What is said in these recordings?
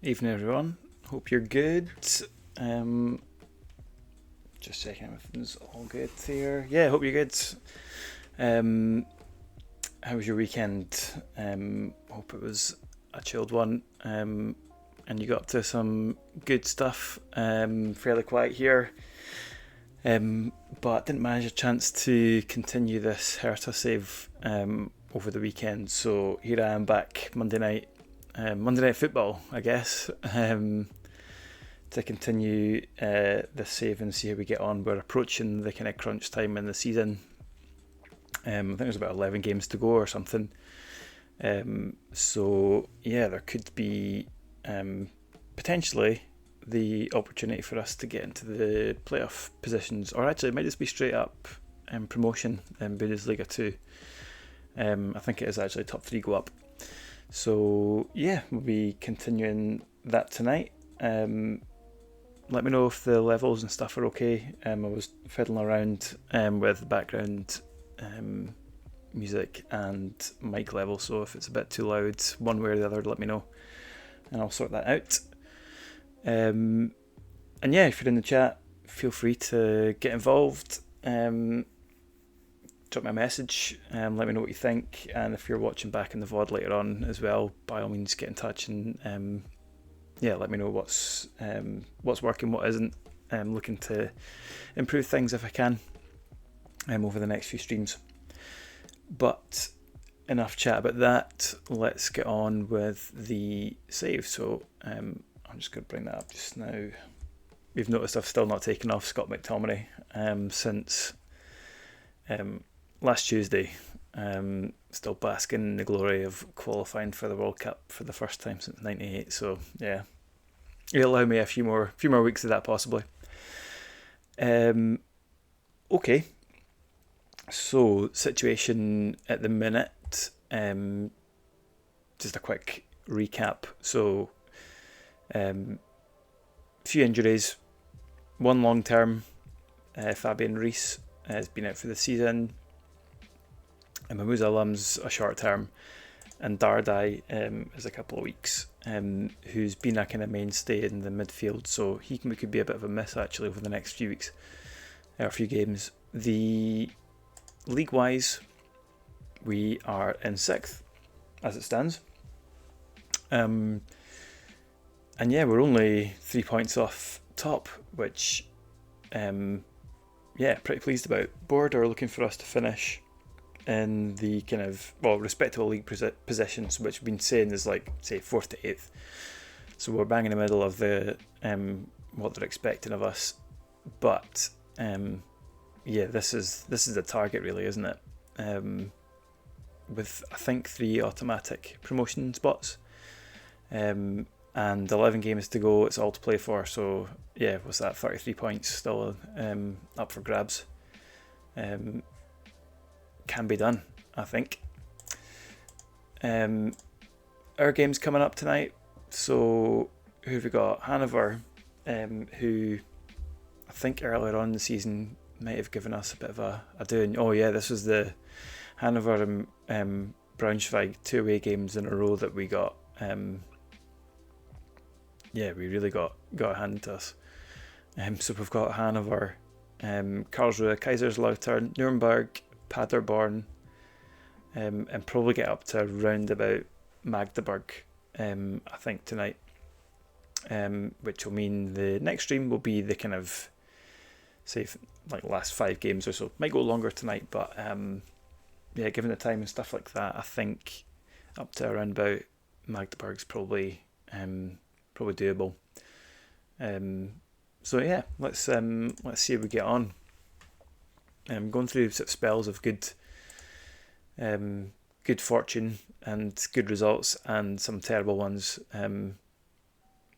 Evening, everyone. Hope you're good. Um, just checking everything's all good here. Yeah, hope you're good. How was your weekend? Hope it was a chilled one. And you got up to some good stuff. Fairly quiet here. But didn't manage a chance to continue this Hertha save over the weekend. So here I am back Monday night football, I guess, to continue this save and see how we get on. We're approaching the kind of crunch time in the season. I think there's about 11 games to go or something. So yeah, there could be potentially the opportunity for us to get into the playoff positions, or actually it might just be straight up promotion in Bundesliga 2. I think it is actually top 3 go up. So yeah, we'll be continuing that tonight. Let me know if the levels and stuff are okay. I was fiddling around with background music and mic level, so if it's a bit too loud one way or the other, let me know and I'll sort that out. And yeah, if you're in the chat, feel free to get involved. Drop me a message and let me know what you think, and if you're watching back in the VOD later on as well, by all means get in touch and let me know what's working, what isn't. I'm looking to improve things if I can over the next few streams. But enough chat about that, let's get on with the save. So I'm just going to bring that up just now. You've noticed I've still not taken off Scott McTominay since last Tuesday. Still basking in the glory of qualifying for the World Cup for the first time since '98. So yeah, it'll allow me a few more weeks of that possibly. Okay, so situation at the minute. Just a quick recap. So few injuries, one long term. Fabian Rees has been out for the season. Mahmoud Alam's a short term, and Dardai is a couple of weeks. Who's been a kind of mainstay in the midfield, so he could be a bit of a miss actually over the next few weeks, or a few games. The league wise, we are in 6th as it stands. And yeah, we're only 3 points off top, which pretty pleased about. Board are looking for us to finish in the kind of, respectable league positions, which we've been saying is like, say, 4th to 8th. So we're bang in the middle of the what they're expecting of us. But this is the target really, isn't it? With I think 3 automatic promotion spots. And 11 games to go, it's all to play for. So yeah, what's that, 33 points still up for grabs. Can be done, I think. Our game's coming up tonight. So who have we got? Hanover, who I think earlier on in the season might have given us a bit of a doing. Oh yeah, this was the Hanover and Braunschweig 2 away games in a row that we got. We really got handed to us. So we've got Hanover, Karlsruhe, Kaiserslautern, Nuremberg, Paderborn, and probably get up to around about Magdeburg, I think tonight. Which will mean the next stream will be the kind of, say, like last 5 games or so. Might go longer tonight, but given the time and stuff like that, I think up to around about Magdeburg's probably doable. So yeah, let's see how we get on. Going through spells of good fortune and good results, and some terrible ones.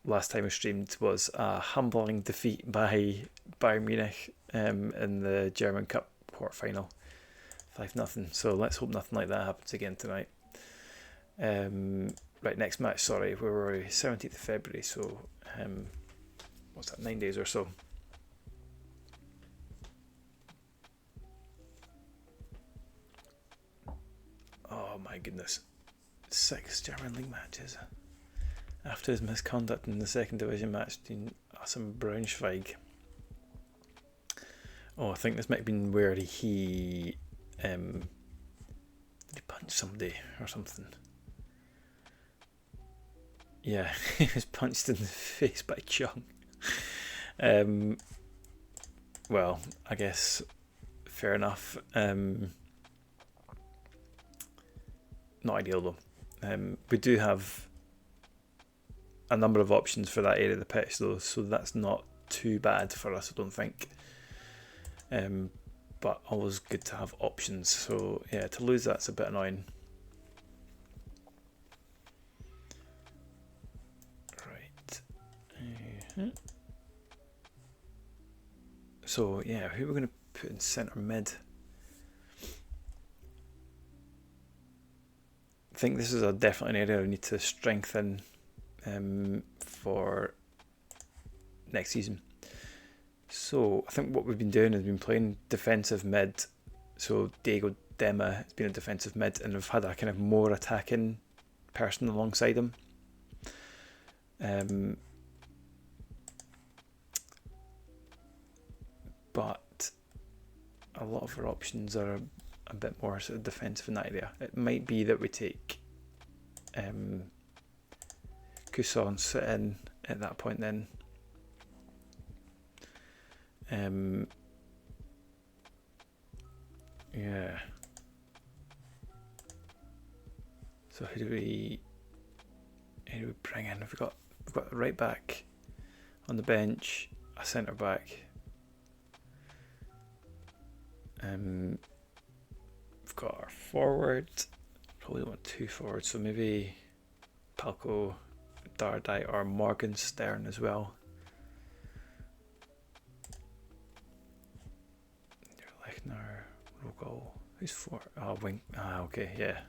Last time I streamed was a humbling defeat by Bayern Munich in the German Cup quarter-final, 5-0. So let's hope nothing like that happens again tonight. Right, next match, sorry, where were we? 17th of February, so what's that, 9 days or so. Oh my goodness, 6 German league matches. After his misconduct in the second division match between us and Braunschweig. Oh, I think this might have been where he did he punch somebody or something? Yeah, he was punched in the face by Chung. Well, I guess fair enough. Not ideal though. We do have a number of options for that area of the pitch though, so that's not too bad for us, I don't think. But always good to have options. So yeah, to lose that's a bit annoying. Right. So yeah, who are we going to put in centre mid? I think this is definitely an area we need to strengthen for next season. So I think what we've been doing is been playing defensive mid. So Diego Dema has been a defensive mid, and we've had a kind of more attacking person alongside him. But a lot of our options are a bit more sort of defensive in that area. It might be that we take Couson sit in at that point then. Yeah. So who do we bring in? We've got a right back on the bench, a centre back. We've got our forward. Probably don't want two forwards, so maybe Palko, Dardai, or Morgenstern as well. Lechner, Rogol. Who's for? Wing. Okay, yeah.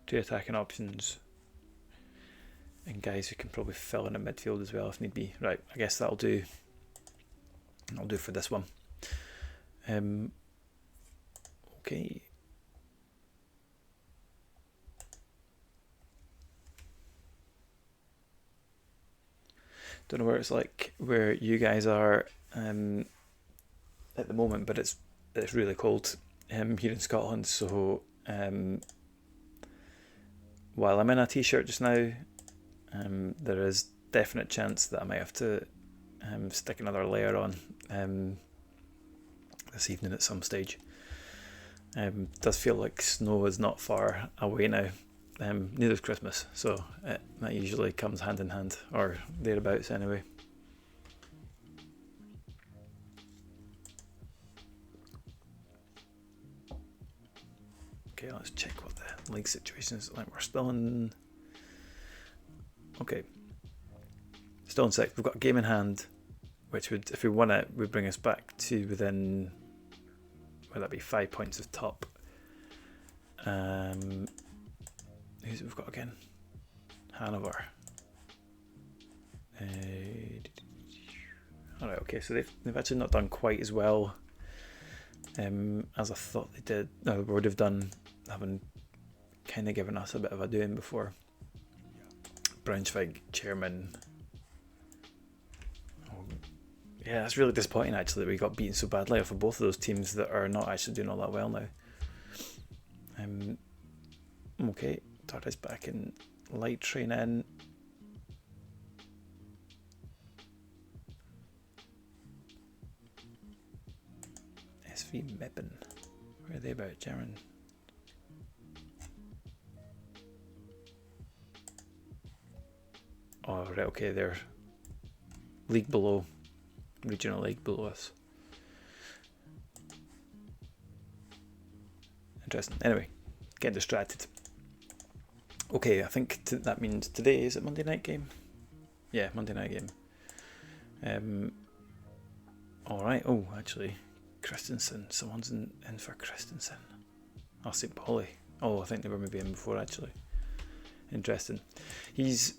Two attacking options. And guys who can probably fill in a midfield as well if need be. Right, I guess that'll do. I'll do for this one. Okay. Don't know where it's like where you guys are at the moment, but it's really cold here in Scotland. So while I'm in a t-shirt just now, there is definite chance that I might have to stick another layer on this evening at some stage. Does feel like snow is not far away now. Neither is Christmas, so that usually comes hand in hand, or thereabouts anyway. Okay, let's check what the league situation is like. We're still in... Okay. Still in sixth. We've got a game in hand, which would, if we won it, would bring us back to within... Would that be 5 points of top? Who's we've got again? Hanover. Alright, okay, so they've actually not done quite as well as I thought they did. No, would have done, having kind of given us a bit of a doing before. Braunschweig chairman. Yeah, it's really disappointing actually that we got beaten so badly off of both of those teams that are not actually doing all that well now. Okay, Tardai's back in light training. SV Meppen. Where are they about, German? Oh, right, okay, they're league below. Regional league below us. Interesting. Anyway, getting distracted. Okay, I think that means today is it Monday night game? Yeah, Monday night game. All right. Oh, actually, Christensen. Someone's in for Christensen. Oh, St. Pauli. Oh, I think they were maybe in before actually. Interesting.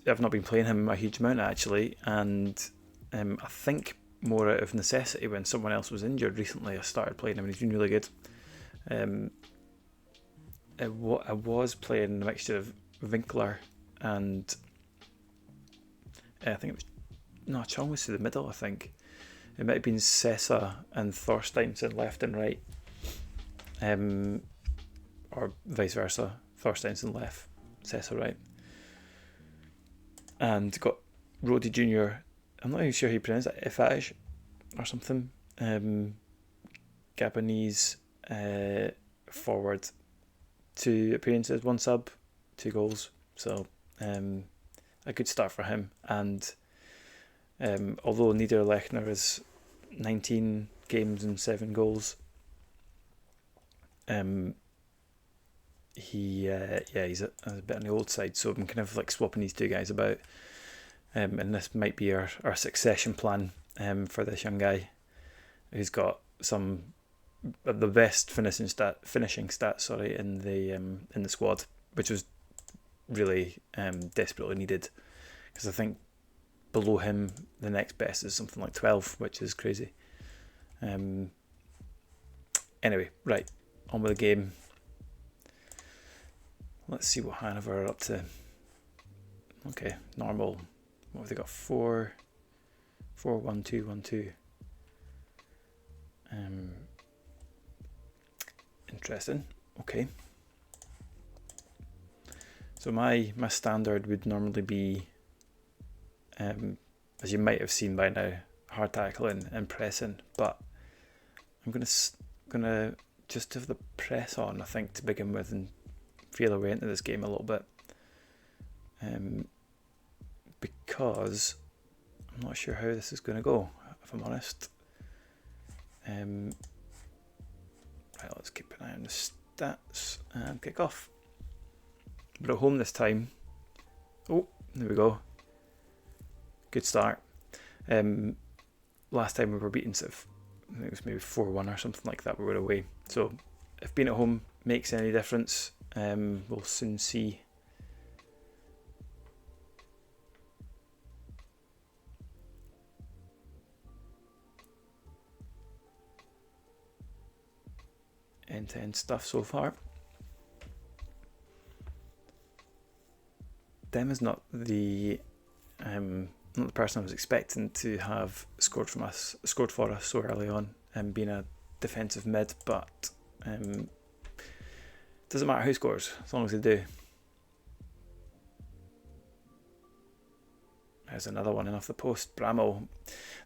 I've not been playing him a huge amount actually, and I think more out of necessity when someone else was injured recently. I started playing him and he's been really good. I was playing a mixture of Winkler and I think it was, no, Chong was to the middle, I think. It might have been Sessa and Thorsteinsson left and right. Or vice versa. Thorsteinsson left, Sessa right. And got Roddy Jr., I'm not even sure how you pronounce it, Ifage or something. Gabonese forward. 2 appearances, 1 sub, 2 goals. So a good start for him. And although Niederlechner is 19 games and 7 goals, he's a bit on the old side. So I'm kind of like swapping these 2 guys about. And this might be our succession plan for this young guy, who's got some of the best finishing stats in the squad, which was really desperately needed, because I think below him the next best is something like 12, which is crazy. Anyway, right, on with the game. Let's see what Hanover are up to. Okay, normal. What have they got? 4-1-2-1-2. Interesting. Okay. So my standard would normally be, as you might have seen by now, hard tackling and pressing, but I'm gonna just have the press on, I think, to begin with, and feel our way into this game a little bit. Because I'm not sure how this is going to go, if I'm honest. Right, let's keep an eye on the stats and kick off. We're at home this time. Oh, there we go. Good start. Last time we were beaten, I think it was maybe 4-1 or something like that. We were away. So if being at home makes any difference, we'll soon see. End-to-end stuff so far. Dem is not the person I was expecting to have scored for us so early on, and being a defensive mid, but doesn't matter who scores as long as they do. There's another one in off the post. Bramall,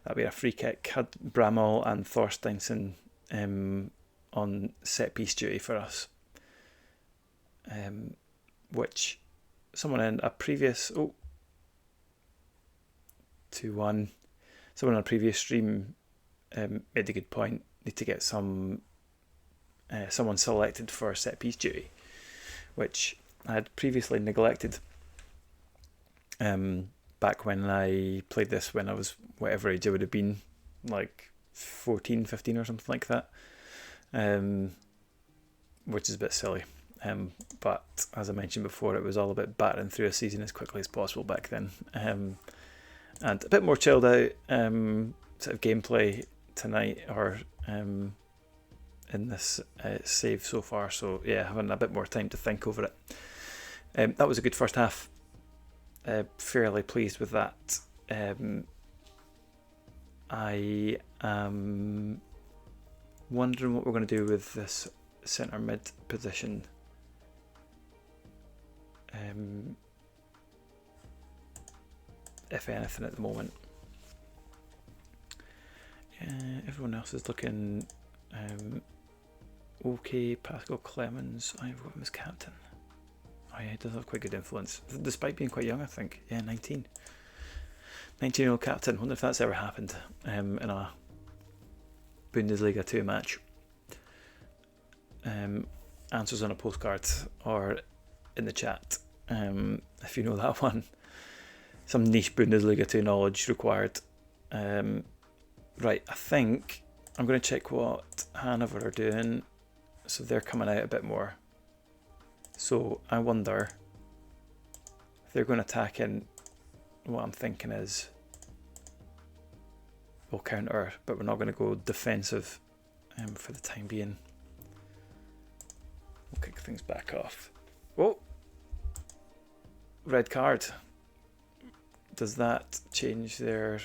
that'd be a free kick. Had Bramall and Thorsteinsson on set piece duty for us, which someone in a previous 2-1, someone on a previous stream made a good point. Need to get someone selected for set piece duty, which I had previously neglected. Back when I played this, when I was whatever age I would have been, like 14, 15 or something like that. Which is a bit silly, but as I mentioned before, it was all about battering through a season as quickly as possible back then, and a bit more chilled out sort of gameplay tonight, or in this save so far. So yeah, having a bit more time to think over it. That was a good first half. Fairly pleased with that. I am wondering what we're going to do with this centre mid position. If anything at the moment. Everyone else is looking okay. Pascal Clemens, I've got him as captain. Oh yeah, he does have quite good influence, despite being quite young, I think. Yeah, 19. 19-year-old captain. Wonder if that's ever happened in a Bundesliga 2 match. Answers on a postcard or in the chat, if you know that one. Some niche Bundesliga 2 knowledge required. Right, I think I'm going to check what Hanover are doing. So they're coming out a bit more. So I wonder if they're going to attack in. What I'm thinking is we'll counter, but we're not going to go defensive for the time being. We'll kick things back off. Oh! red card. Does that change their...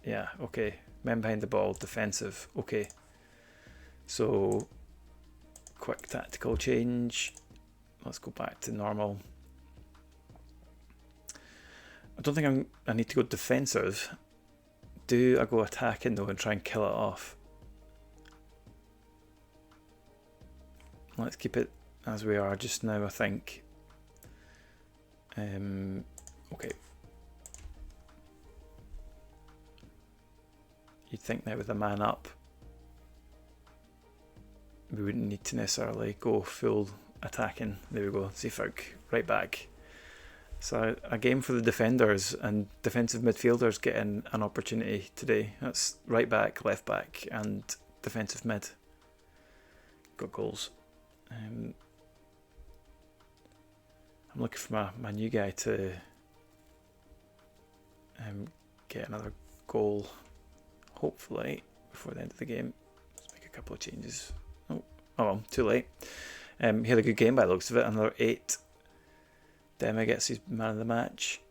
yeah, okay. Men behind the ball, defensive. Okay. So, quick tactical change. Let's go back to normal. I don't think I need to go defensive. Do I go attacking though and try and kill it off? Let's keep it as we are just now, I think. Okay. You'd think now with a man up, we wouldn't need to necessarily go full attacking. There we go. Zifuk, right back. So a game for the defenders and defensive midfielders getting an opportunity today. That's right back, left back, and defensive mid. Got goals. I'm looking for my new guy to get another goal, hopefully, before the end of the game. Let's make a couple of changes. Oh well, too late. He had a good game by the looks of it. Another 8. Dema gets his man of the match.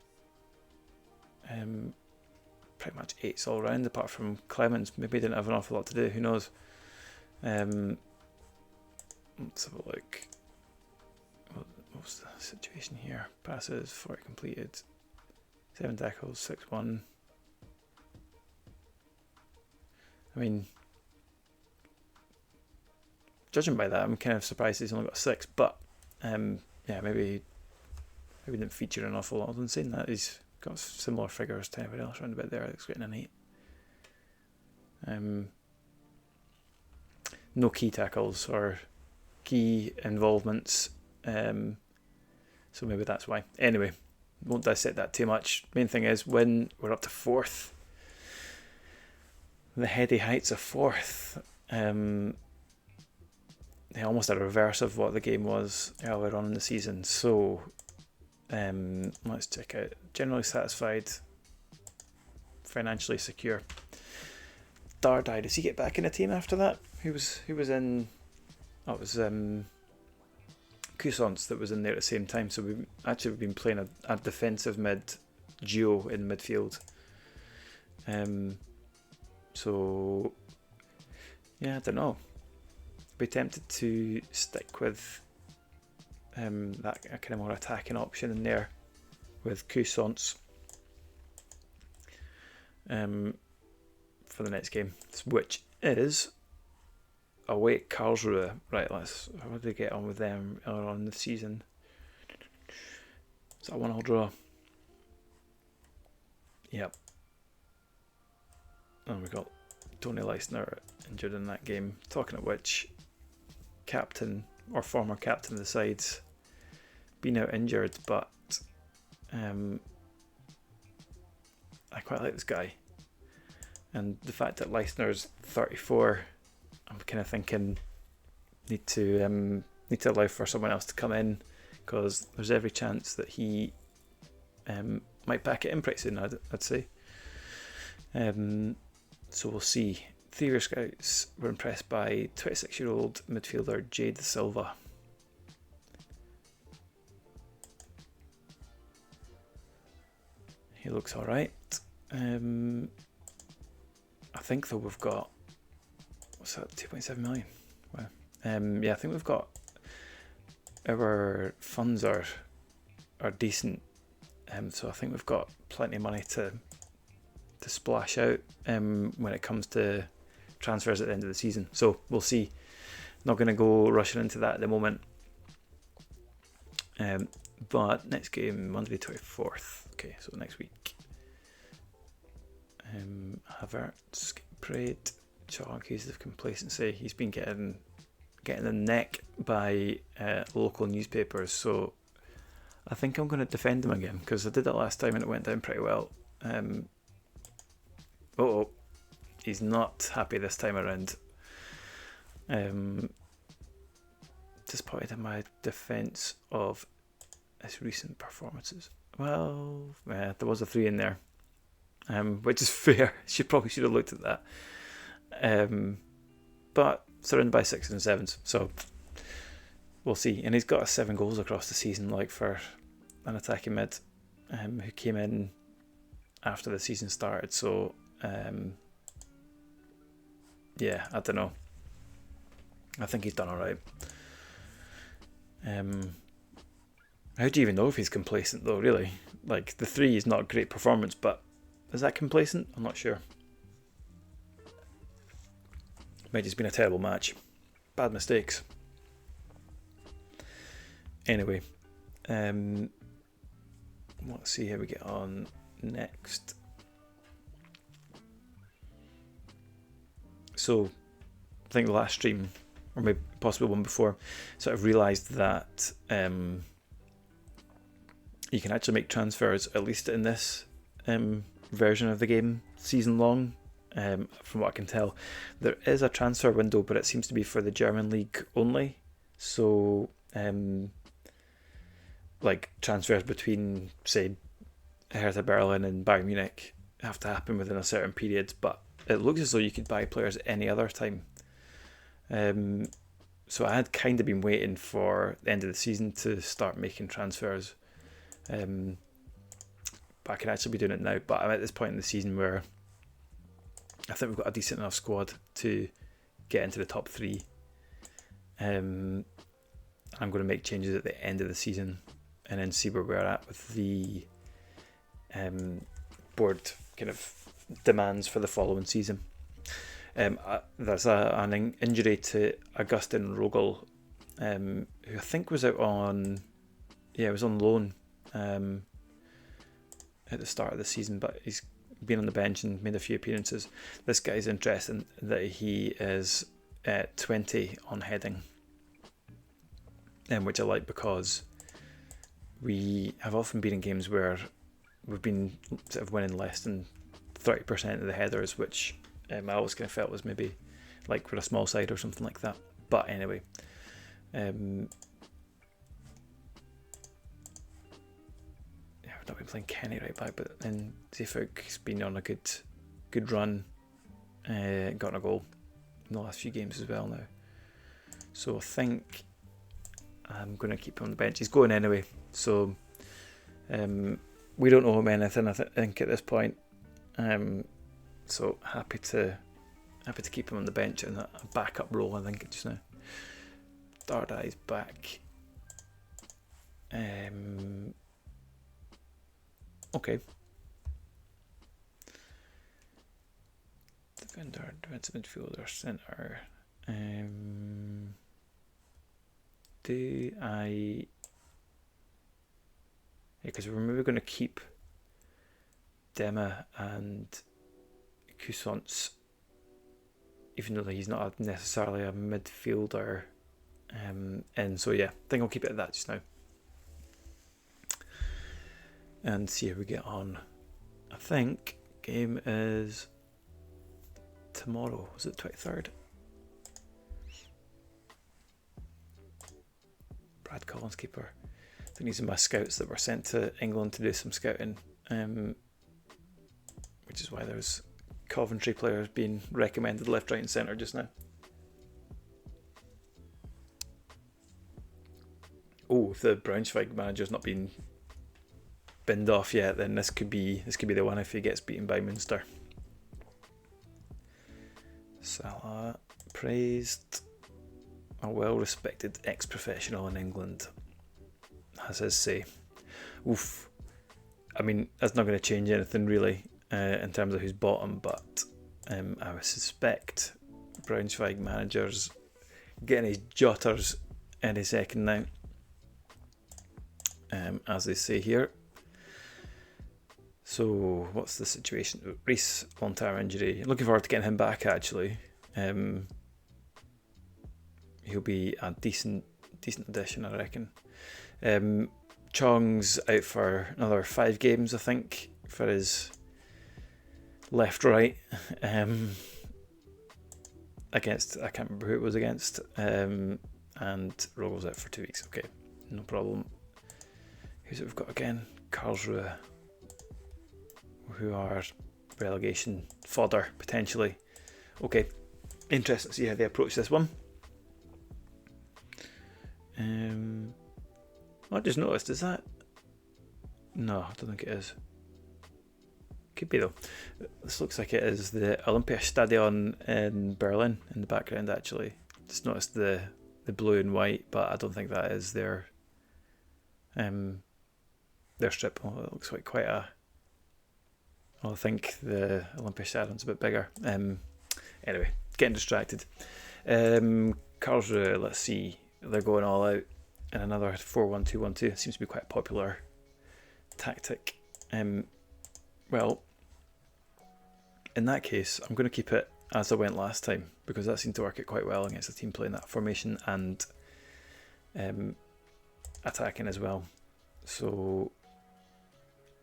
Pretty much 8s all round, apart from Clemens. Maybe he didn't have an awful lot to do. Who knows? Let's have a look. What's the situation here? Passes, 40 completed. 7 tackles, 6-1. I mean, judging by that, I'm kind of surprised he's only got 6. But yeah, maybe didn't feature an awful lot. Other than saying that, he's got similar figures to everybody else around a bit there. He's getting an 8. No key tackles or key involvements. So maybe that's why. Anyway, won't dissect that too much. Main thing is, when we're up to 4th, the heady heights of 4th. They almost had a reverse of what the game was earlier on in the season. So let's check out. Generally satisfied, financially secure. Dardai, does he get back in the team after that? Who was in? Oh, it was Cousins that was in there at the same time. So we've been playing a defensive mid duo in midfield. So yeah, I don't know. Be tempted to stick with that kind of more attacking option in there with Cousins for the next game, which is away at Karlsruhe. Right, how did we get on with them earlier on in the season? Is that 1-1 draw? Yep. And we got Tony Leistner injured in that game. Talking of which, captain or former captain of the side's been out injured, but I quite like this guy. And the fact that Leistner's 34, I'm kind of thinking need to allow for someone else to come in, because there's every chance that he might pack it in pretty soon, I'd say. So we'll see. Theory Scouts were impressed by 26-year-old midfielder Jade Silva. He looks alright. I think though we've got, what's that, 2.7 million? Wow. Yeah, I think we've got, our funds are decent. So I think we've got plenty of money to splash out when it comes to transfers at the end of the season. So we'll see. Not going to go rushing into that at the moment. But next game, Monday 24th. Okay, so next week. Havertz prayed. Shaw accused of complacency. He's been getting the neck by local newspapers. So I think I'm going to defend him again, because I did it last time and it went down pretty well. He's not happy this time around. Disappointed in my defence of his recent performances. Well, there was a 3 in there, which is fair. Probably should have looked at that. But surrounded by 6s and 7s, so we'll see. And he's got 7 goals across the season, like for an attacking mid who came in after the season started. So, yeah, I don't know. I think he's done alright. How do you even know if he's complacent though, really? Like, the 3 is not a great performance, but is that complacent? I'm not sure. Might just been a terrible match. Bad mistakes. Anyway, let's see how we get on next. So, I think the last stream, or maybe possibly one before, sort of realised that you can actually make transfers, at least in this version of the game, season long. From what I can tell, there is a transfer window, but it seems to be for the German league only. So, like transfers between, say, Hertha Berlin and Bayern Munich have to happen within a certain period, but it looks as though you could buy players any other time. So I had kind of been waiting for the end of the season to start making transfers. But I can actually be doing it now. But I'm at this point in the season where I think we've got a decent enough squad to get into the top 3. I'm going to make changes at the end of the season and then see where we're at with the board kind of demands for the following season. There's an injury to Augustin Rogel, who I think was out on, was on loan at the start of the season, but he's been on the bench and made a few appearances. This guy's interesting that he is 20 on heading, which I like because we have often been in games where we've been sort of winning less than 30% of the headers, which I always kind of felt was maybe like we're a small side or something like that. But anyway, we've not been playing Kenny right back, but then Zefuk's been on a good run, gotten a goal in the last few games as well now. So I think I'm going to keep him on the bench. He's going anyway, so we don't owe him anything, I think, at this point. So happy to keep him on the bench in a backup role, I think, just now. Dardai's back. Okay. Defender, defensive midfielder, centre. Because we're maybe going to keep Dema and Cousins, even though he's not necessarily a midfielder. And so yeah, I think I'll keep it at that just now. And see how we get on. I think game is tomorrow. Was it 23rd? Brad Collins, keeper. I think these are my scouts that were sent to England to do some scouting, which is why there's Coventry players being recommended left, right and centre just now. Oh, if the Braunschweig manager's not been binned off yet, then this could be the one if he gets beaten by Munster. Salah praised, a well-respected ex-professional in England, has his say. Oof. I mean, that's not going to change anything really in terms of who's bottom, but I would suspect Braunschweig managers getting his jotters any second now, as they say here. So what's the situation? Reece, long-term injury. Looking forward to getting him back actually. He'll be a decent addition, I reckon. Chong's out for another 5 games, I think, for his left-right. Against, I can't remember who it was against. And Rogel's out for 2 weeks. Okay, no problem. Who's it we've got again? Karlsruhe, who are relegation fodder potentially. Okay, interesting to see how they approach this one. I just noticed, is that No, I don't think it is. Could be though. This looks like it is the Olympiastadion in Berlin in the background actually. Just noticed the blue and white, but I don't think that is their strip. Oh, it looks like quite a... Well, I think the Olympiastadion's a bit bigger. Anyway, getting distracted. Karlsruhe, let's see. They're going all out in another 4-1-2-1-2. It seems to be quite a popular tactic. Well, in that case, I'm going to keep it as I went last time, because that seemed to work out quite well against a team playing that formation and attacking as well. So,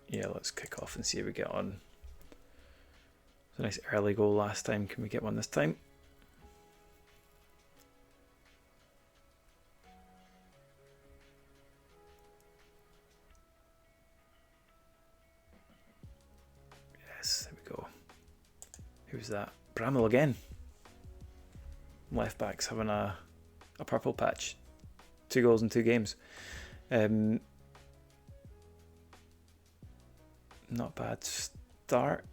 yeah, let's kick off and see how we get on. It's a nice early goal last time. Can we get one this time? Yes, there we go. Who's that? Bramall again. Left back's having a purple patch. 2 goals in 2 games. Not bad start.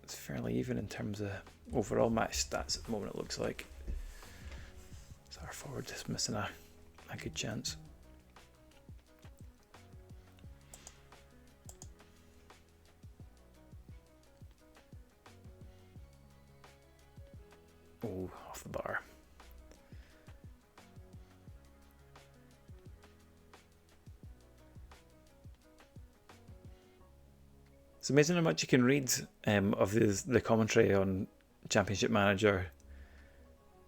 It's fairly even in terms of overall match stats at the moment, it looks like. So our forward just missing a good chance. Oh, off the bar. It's amazing how much you can read of the commentary on Championship Manager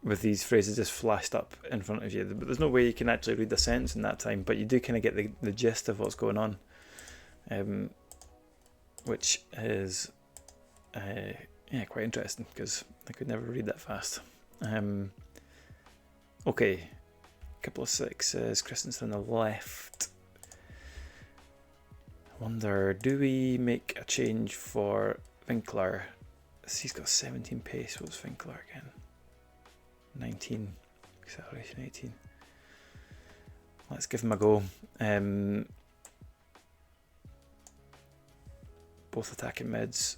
with these phrases just flashed up in front of you. But there's no way you can actually read the sentence in that time, but you do kind of get the gist of what's going on, which is quite interesting, because I could never read that fast. Okay, couple of sixes. Christensen on the left. I wonder, do we make a change for Winkler? He's got 17 pace. What's Winkler again? 19. Acceleration 18. Let's give him a go. Both attacking mids.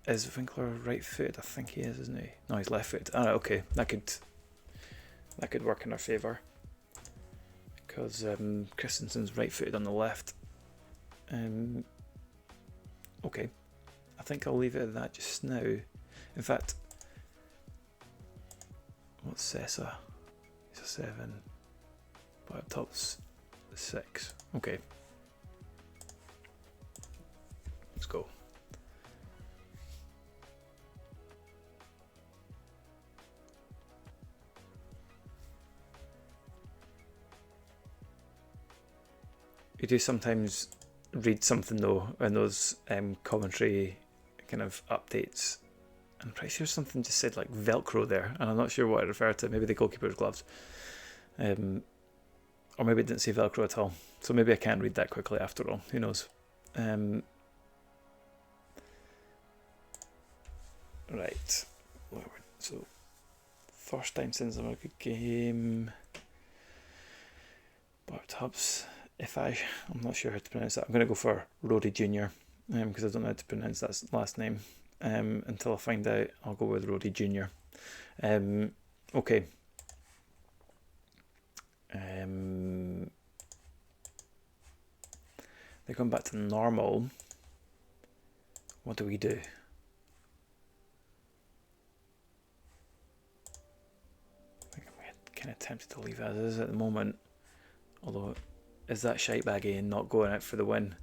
Is Winkler right footed? I think he is, isn't he? No, he's left footed. Alright, okay. That could work in our favour. Because Christensen's right footed on the left. Okay, I think I'll leave it at that just now. In fact, what's Sessa? He's a 7, but up top's 6. Okay, let's go. You do sometimes read something though in those commentary kind of updates. I'm pretty sure something just said like Velcro there, and I'm not sure what it referred to. Maybe the goalkeeper's gloves, or maybe it didn't say Velcro at all. So maybe I can't read that quickly after all. Who knows? Right. So first time since a good game. Bart Hubs. I'm not sure how to pronounce that. I'm going to go for Roddy Jr. Because I don't know how to pronounce that last name. Until I find out, I'll go with Roddy Jr. Okay. They're going back to normal. What do we do? I think I'm kind of tempted to leave as is at the moment. Although, is that shite baggy and not going out for the win?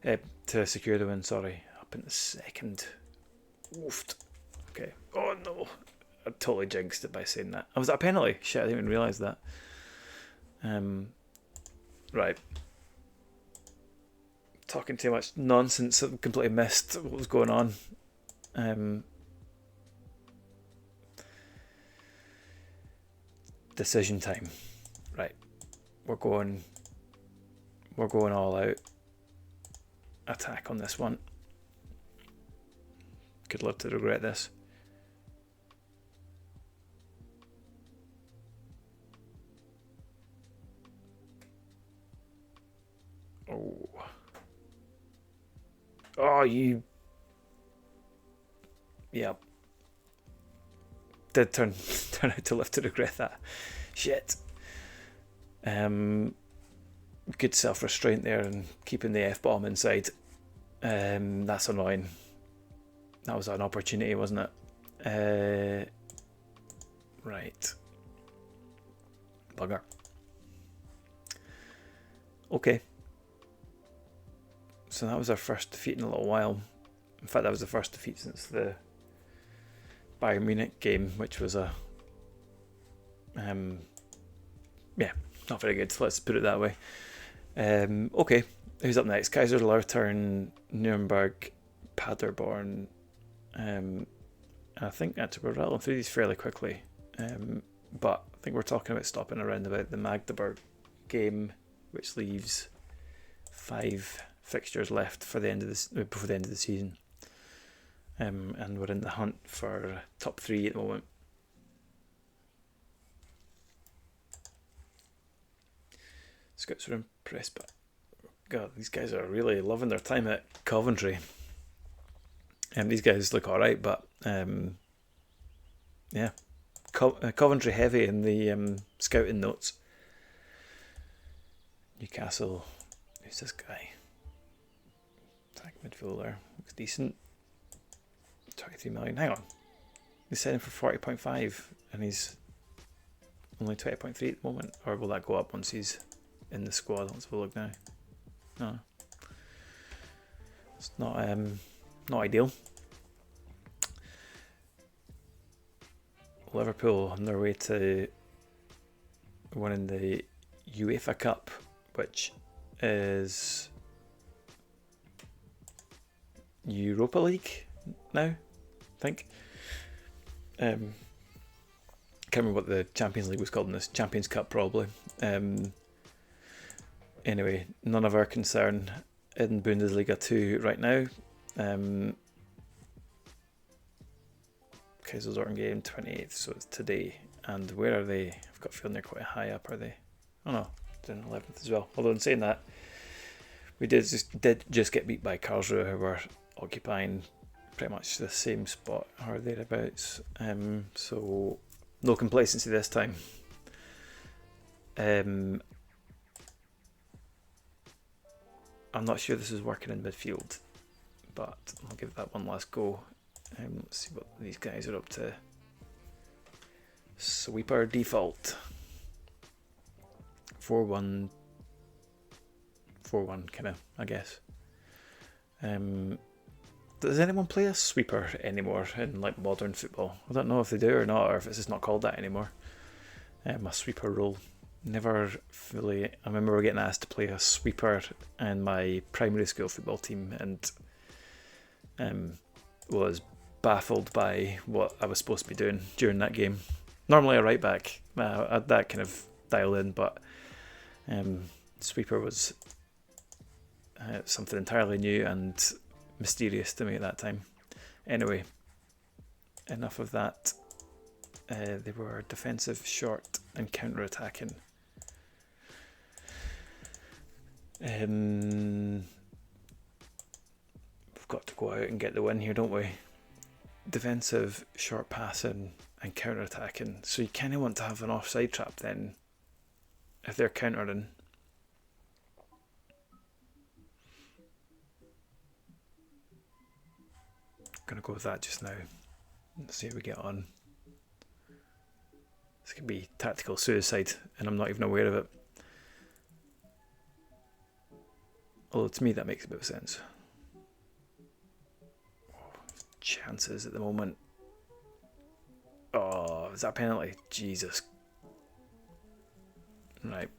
To secure the win, sorry. Up in the second. Oofed. Okay. Oh no. I totally jinxed it by saying that. Oh, was that a penalty? Shit, I didn't even realise that. Right. Talking too much nonsense. I've completely missed what was going on. Decision time. Right. We're going all out. Attack on this one. Could love to regret this. Oh. Oh, you... Yeah. Did turn out to live to regret that. Shit. Good self-restraint there and keeping the F-bomb inside. That's annoying. That was an opportunity, wasn't it? Right. Bugger. Okay. So that was our first defeat in a little while. In fact, that was the first defeat since the Bayern Munich game, which was a... yeah, not very good. Let's put it that way. Okay, who's up next? Kaiserslautern, Nuremberg, Paderborn. I think actually we're rattling through these fairly quickly. But I think we're talking about stopping around about the Magdeburg game, which leaves 5 fixtures left for the end of this before the end of the season. And we're in the hunt for top 3 at the moment. Scouts were impressed, but God, these guys are really loving their time at Coventry. These guys look alright, but yeah, Coventry heavy in the scouting notes. Newcastle, who's this guy? Attack midfielder, looks decent. 23 million. Hang on, he's selling for 40.5, and he's only 20.3 at the moment. Or will that go up once he's in the squad? Let's have a look now. No, it's not ideal. Liverpool on their way to winning the UEFA Cup, which is Europa League now, I think. Can't remember what the Champions League was called in this. Champions Cup, probably. Anyway, none of our concern in Bundesliga 2 right now. Kaiserslautern game 28th, so it's today. And where are they? I've got a feeling they're quite high up, are they? Oh no, they're in 11th as well. Although in saying that, we did just get beat by Karlsruhe, who were occupying pretty much the same spot or thereabouts. So no complacency this time. I'm not sure this is working in midfield, but I'll give that one last go. Let's see what these guys are up to. Sweeper default. 4-1. 4-1 kind of, I guess. Does anyone play a sweeper anymore in like modern football? I don't know if they do or not, or if it's just not called that anymore. A sweeper role. Never fully... I remember getting asked to play a sweeper in my primary school football team, and was baffled by what I was supposed to be doing during that game. Normally a right back, that kind of dial in, but sweeper was something entirely new and mysterious to me at that time. Anyway, enough of that. They were defensive, short, and counter-attacking. We've got to go out and get the win here, don't we? Defensive, short passing, and counter-attacking. So you kind of want to have an offside trap then, if they're countering. Gonna go with that just now. Let's see how we get on. This could be tactical suicide, and I'm not even aware of it. Although to me that makes a bit of sense. Chances at the moment. Oh, is that a penalty? Jesus. Right.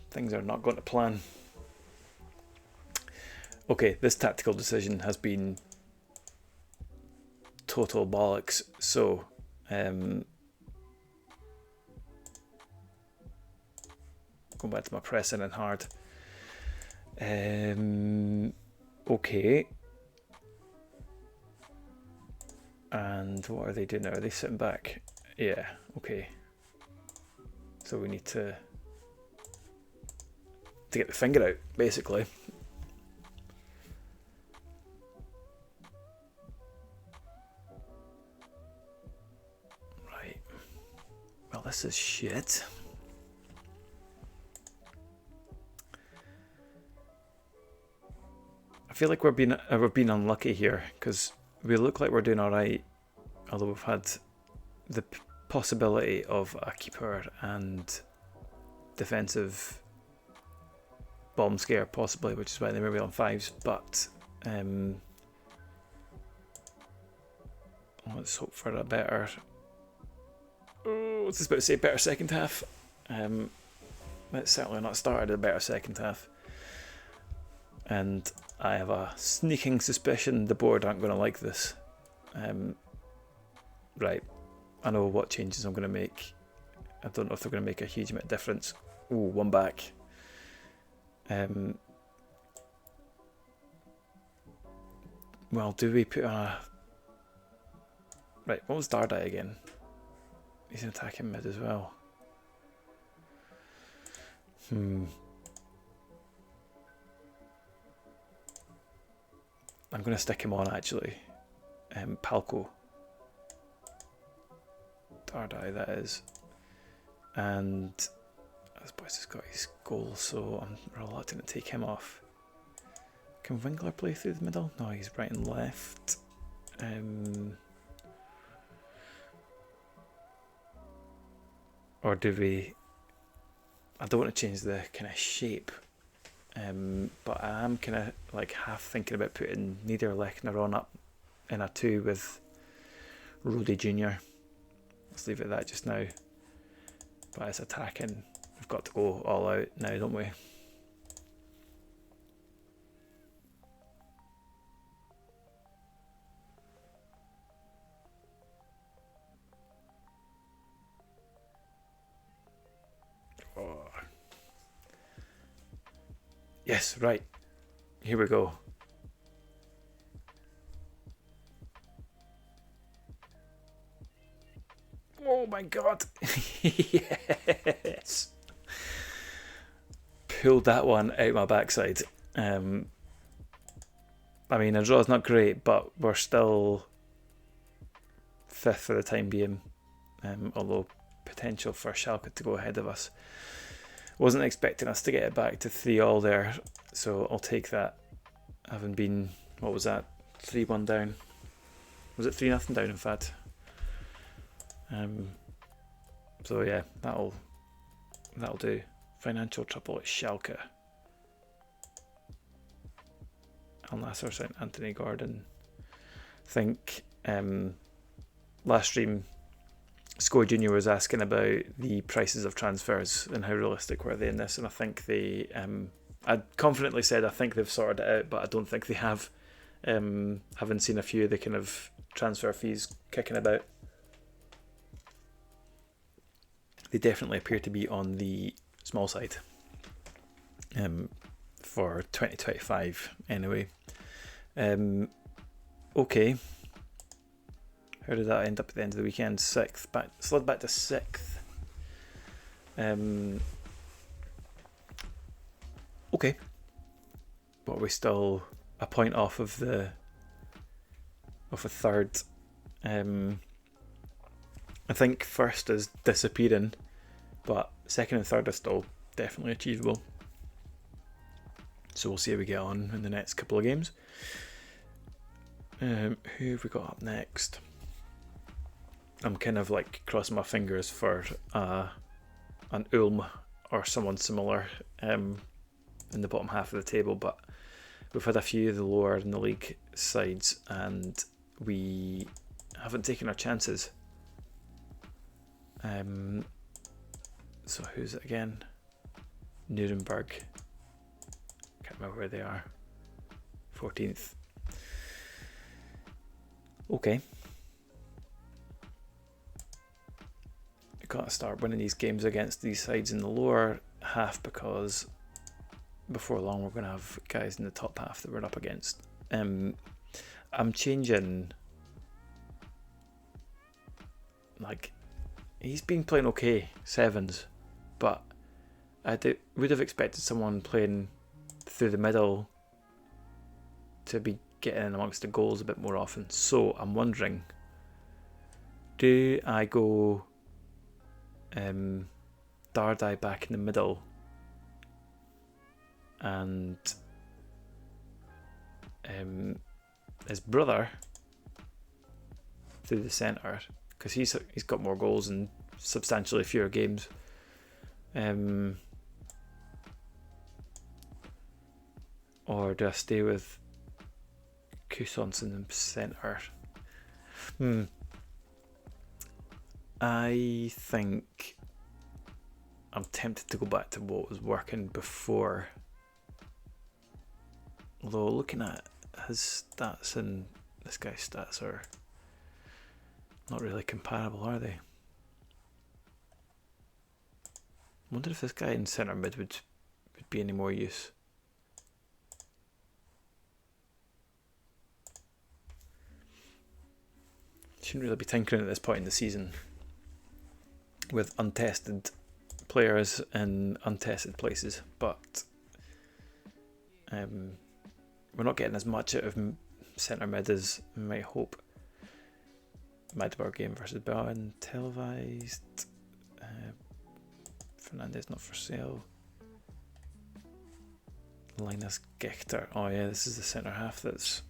Things are not going to plan. Okay, this tactical decision has been total bollocks. So, going back to my pressing and hard. Okay. And what are they doing now? Are they sitting back? Yeah, okay. So we need to to get the finger out, basically. Right. Well, this is shit. I feel like we're being unlucky here because we look like we're doing all right, although we've had the possibility of a keeper and defensive bomb scare possibly, which is why they may be on 5s. But let's hope for a better. Oh, I was just about to say better second half. It's certainly not started a better second half, and I have a sneaking suspicion the board aren't going to like this. Right, I know what changes I'm going to make. I don't know if they're going to make a huge amount of difference. Ooh, one back. Well, do we put on a... Right, what was Dardai again? He's an attacking mid as well. I'm going to stick him on, actually. Palco. Dardai, that is. And this boy's just got his goal, so I'm reluctant to take him off. Can Winkler play through the middle? No, he's right and left. Or do we... I don't want to change the kind of shape. But I am kind of like half thinking about putting Niederlechner on up in a 2 with Rudi Jr. Let's leave it at that just now. But it's attacking. We've got to go all out now, don't we? Oh. Yes, right. Here we go. Oh my god. Yes. Pulled that one out my backside. I mean, a draw is not great, but we're still 5th for the time being. Although potential for Schalke to go ahead of us. Wasn't expecting us to get it back to 3-3 there, so I'll take that. Having been, what was that, 3-1 down? Was it 3-0 down in fact? So yeah, that'll do. Financial trouble at Schalke. Al Nassr sent Anthony Gordon. I think last stream Score Junior was asking about the prices of transfers and how realistic were they in this, and I think they I confidently said I think they've sorted it out, but I don't think they have. Haven't seen a few of the kind of transfer fees kicking about. They definitely appear to be on the small side for 2025 anyway. Okay. How did that end up at the end of the weekend? 6th. Slid back to 6th. Okay. But we're still a point off of a third. I think first is disappearing, but second and third are still definitely achievable. So we'll see how we get on in the next couple of games. Who have we got up next? I'm kind of like crossing my fingers for an Ulm or someone similar in the bottom half of the table, but we've had a few of the lower in the league sides and we haven't taken our chances. So who's it again? Nuremberg. Can't remember where they are. 14th. Okay. We've got to start winning these games against these sides in the lower half, because before long we're going to have guys in the top half that we're up against. I'm changing. Like, he's been playing okay, 7s, but would have expected someone playing through the middle to be getting in amongst the goals a bit more often. So I'm wondering, do I go Dardai back in the middle and his brother through the centre, because he's got more goals and substantially fewer games. Or do I stay with Cousins in the centre? I think I'm tempted to go back to what was working before. Although looking at his stats and this guy's stats are not really comparable, are they? I wonder if this guy in centre mid would be any more use. Shouldn't really be tinkering at this point in the season with untested players in untested places, but we're not getting as much out of centre mid as we might hope. Magdeburg game versus Bayern televised. Fernandez not for sale. Linus Gechter. Oh yeah, this is the centre half that's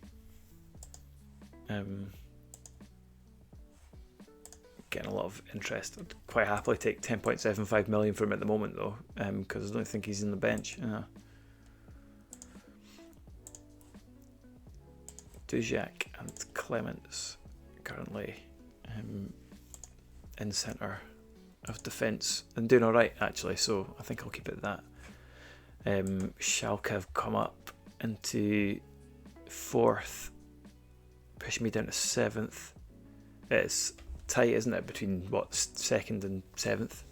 getting a lot of interest. I'd quite happily take 10.75 million from him at the moment though, because I don't think he's in the bench. Dujak and Clements currently in centre of defence and doing alright actually, so I think I'll keep it at that. Schalke have come up into 4th, pushing me down to 7th. It's tight, isn't it, between 2nd and 7th?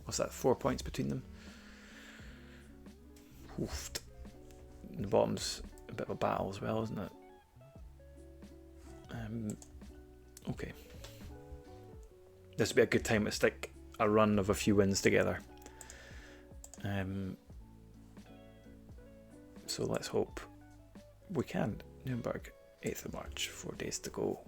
What's that, 4 points between them? Oofed. The bottom's a bit of a battle as well, isn't it? Okay. This would be a good time to stick a run of a few wins together. So let's hope we can. Nuremberg, 8th of March, 4 days to go.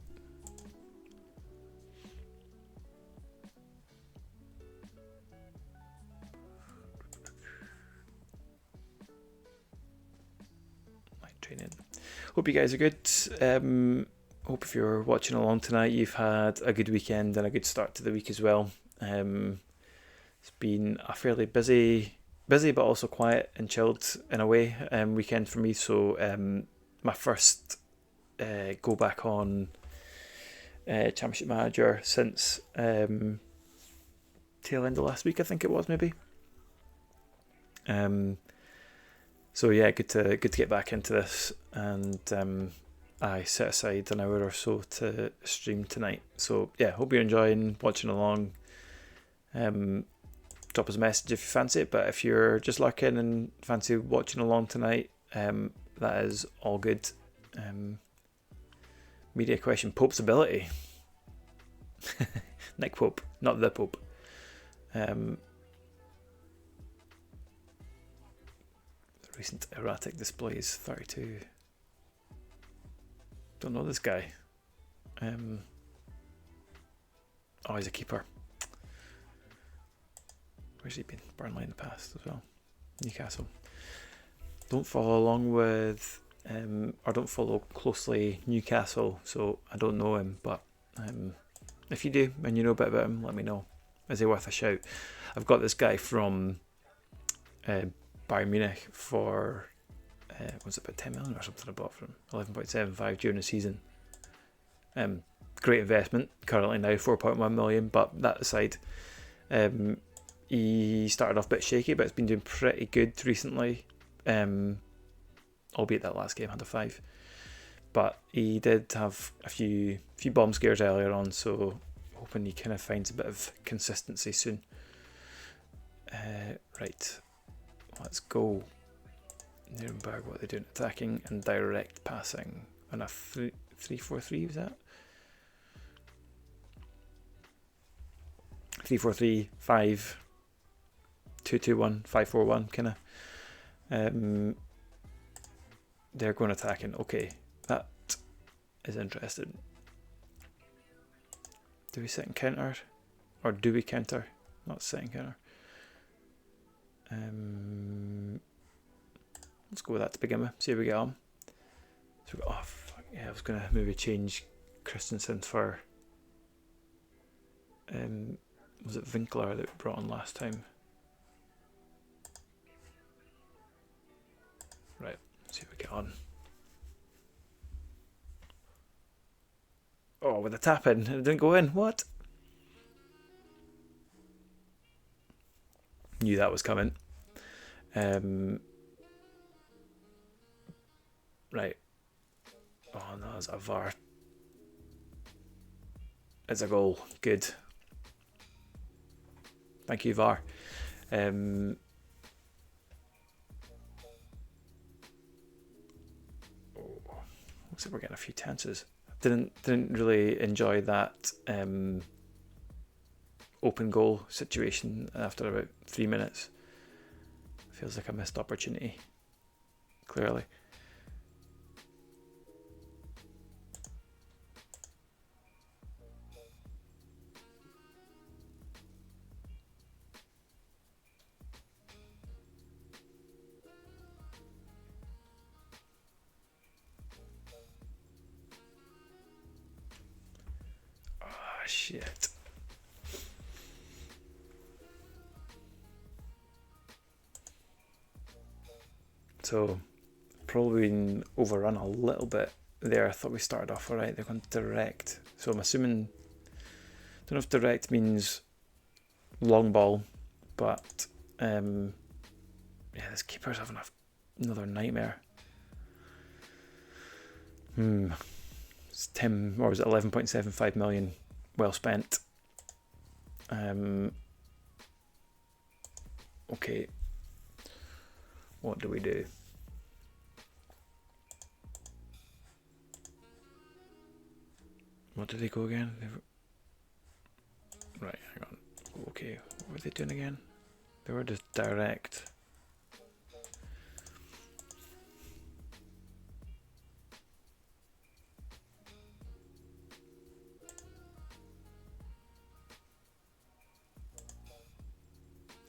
My training. Hope you guys are good. Hope if you're watching along tonight, you've had a good weekend and a good start to the week as well. It's been a fairly busy but also quiet and chilled in a way weekend for me. So my first go back on Championship Manager since tail end of last week, I think it was maybe. So yeah, good to get back into this, and I set aside an hour or so to stream tonight. So yeah, hope you're enjoying watching along. Drop us a message if you fancy it, but if you're just lurking and fancy watching along tonight, that is all good. Media question: Pope's ability. Nick Pope, not the Pope. Recent erratic displays, 32. Don't know this guy. Oh, he's a keeper. Where's he been? Burnley in the past as well. Newcastle. Don't follow along with, or don't follow closely Newcastle, so I don't know him. But if you do and you know a bit about him, let me know. Is he worth a shout? I've got this guy from Bayern Munich for was it about 10 million or something I bought from 11.75 during the season. Great investment. Currently now 4.1 million, but that aside, he started off a bit shaky, but it's been doing pretty good recently. Albeit that last game had a 5, but he did have a few bomb scares earlier on, so hoping he kind of finds a bit of consistency soon. Right, let's go. Nuremberg, what are they doing? Attacking and direct passing on a 3-4-3, was that? 3-4-3, 5-2-3-1, 2-2-1, 5-4-1 kind of. They're going attacking. Okay, that is interesting. Do we sit and counter? Or do we counter? Not sit and counter. Let's go with that to begin with. See how we get on. So, oh, fuck. Yeah, I was going to maybe change Christensen for... was it Winkler that we brought on last time? Right, see how we get on. Oh, with a tap in, it didn't go in. What? Knew that was coming. Right. Oh no, it's a VAR. It's a goal. Good. Thank you, VAR. Looks like we're getting a few chances. Didn't really enjoy that open goal situation after about 3 minutes. Feels like a missed opportunity. Clearly. Shit. So, probably been overrun a little bit there. I thought we started off alright. They're going direct. So I'm assuming, don't know if direct means long ball, but yeah, this keeper's having another nightmare. It's 10, or was it 11.75 million? Well spent. Okay. What do we do? What did they go again? Right, hang on. Okay, what were they doing again? They were just direct.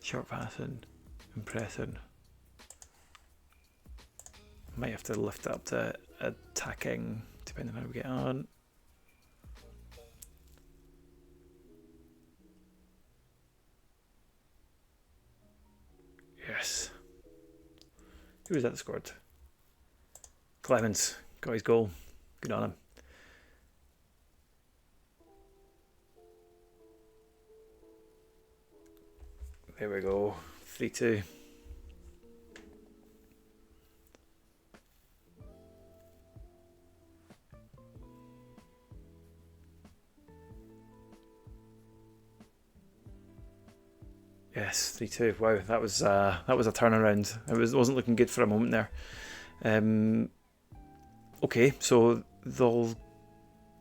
Short passing, and pressing. Might have to lift it up to attacking, depending on how we get on. Yes. Who was that that scored? Clemens got his goal. Good on him. There we go. 3-2. Yes, 3-2. Wow, that was a turnaround. It wasn't looking good for a moment there. Okay, so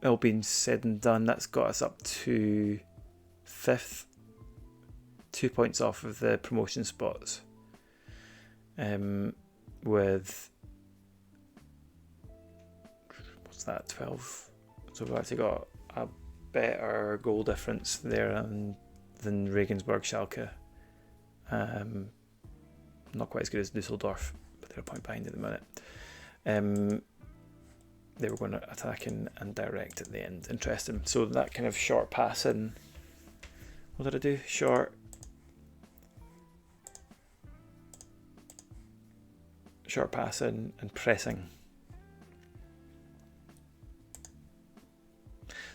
all being said and done, that's got us up to 5th. 2 points off of the promotion spots. With what's that, 12? So we've actually got a better goal difference there than Regensburg Schalke. Not quite as good as Dusseldorf, but they're a point behind at the minute. They were going to attacking and direct at the end. Interesting. So that kind of short passing. What did I do? Short passing and pressing.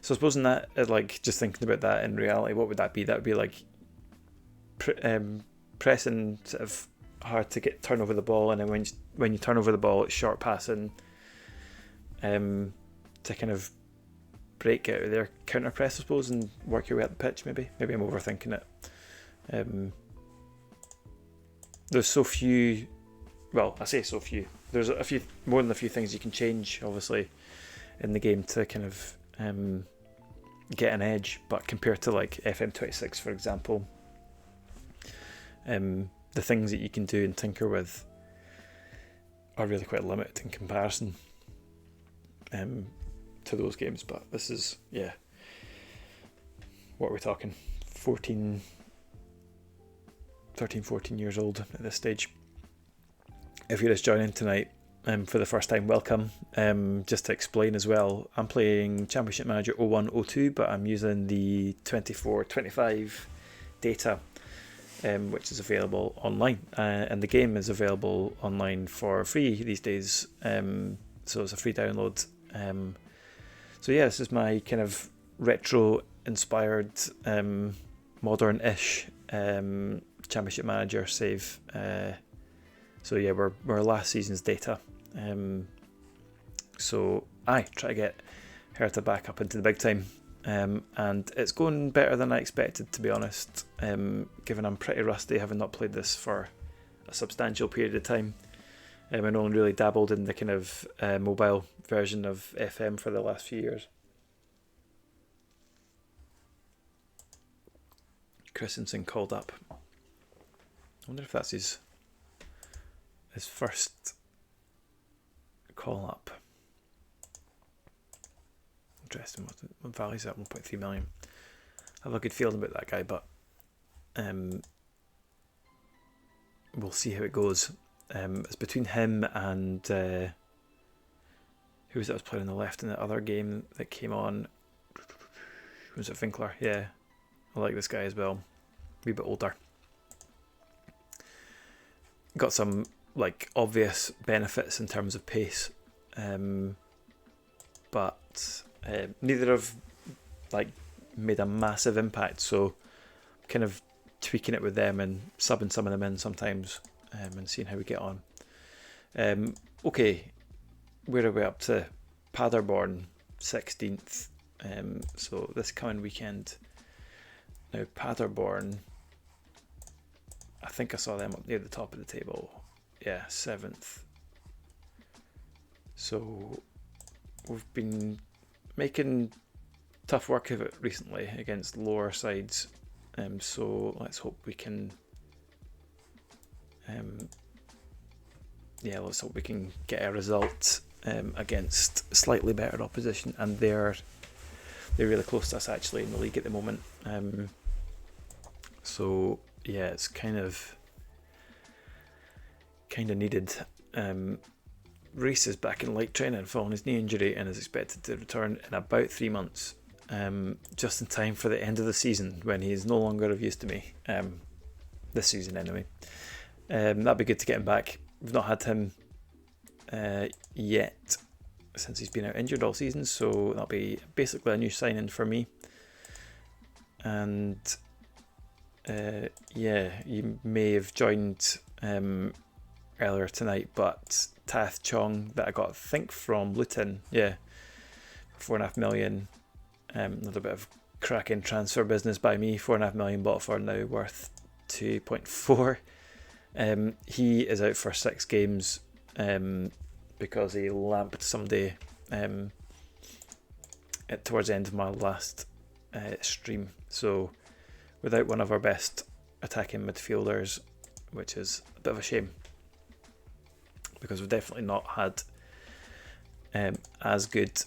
So supposing that, like, just thinking about that in reality, what would that be? That would be like pressing sort of hard to turn over the ball, and then when you turn over the ball, it's short passing to kind of break out of their counter press, I suppose, and work your way up the pitch. Maybe I'm overthinking it. There's so few. Well, I say so few. There's a few, more than a few things you can change, obviously, in the game to kind of get an edge. But compared to like FM26, for example, The things that you can do and tinker with are really quite limited in comparison to those games. But this is, what are we talking? 13, 14 years old at this stage. If you're just joining tonight for the first time, welcome. Just to explain as well, I'm playing Championship Manager 01-02, but I'm using the 24-25 data, which is available online, and the game is available online for free these days, so it's a free download. So yeah, this is my kind of retro inspired, modern-ish Championship Manager save. So yeah, we're last season's data. So I try to get Hertha back up into the big time. And it's going better than I expected, to be honest, given I'm pretty rusty, having not played this for a substantial period of time. I only really dabbled in the kind of mobile version of FM for the last few years. Christensen called up. I wonder if that's his first call up. Interesting. What value's at? 1.3 million. I have a good feeling about that guy, but we'll see how it goes. It's between him and who was it that was playing on the left in the other game that came on? Was it Winkler? Yeah, I like this guy as well. A wee bit older. Got some like obvious benefits in terms of pace, but neither have like made a massive impact. So kind of tweaking it with them and subbing some of them in sometimes, and seeing how we get on. Okay, where are we up to? Paderborn 16th. So this coming weekend. Now Paderborn, I think I saw them up near the top of the table. Yeah, 7th. So we've been making tough work of it recently against lower sides. So let's hope we can. Let's hope we can get a result against slightly better opposition, and they're really close to us actually in the league at the moment. So yeah, it's kind of needed. Reece is back in light training following his knee injury and is expected to return in about 3 months, just in time for the end of the season when he is no longer of use to me, this season anyway. That'd be good to get him back. We've not had him yet since he's been out injured all season, so that'll be basically a new signing for me. And you may have joined earlier tonight, but Tath Chong that I got, I think, from Luton, 4.5 million. Another bit of cracking transfer business by me. 4.5 million bought for, now worth 2.4. He is out for 6 games because he lamped somebody towards the end of my last stream. So without one of our best attacking midfielders, which is a bit of a shame, because we've definitely not had as good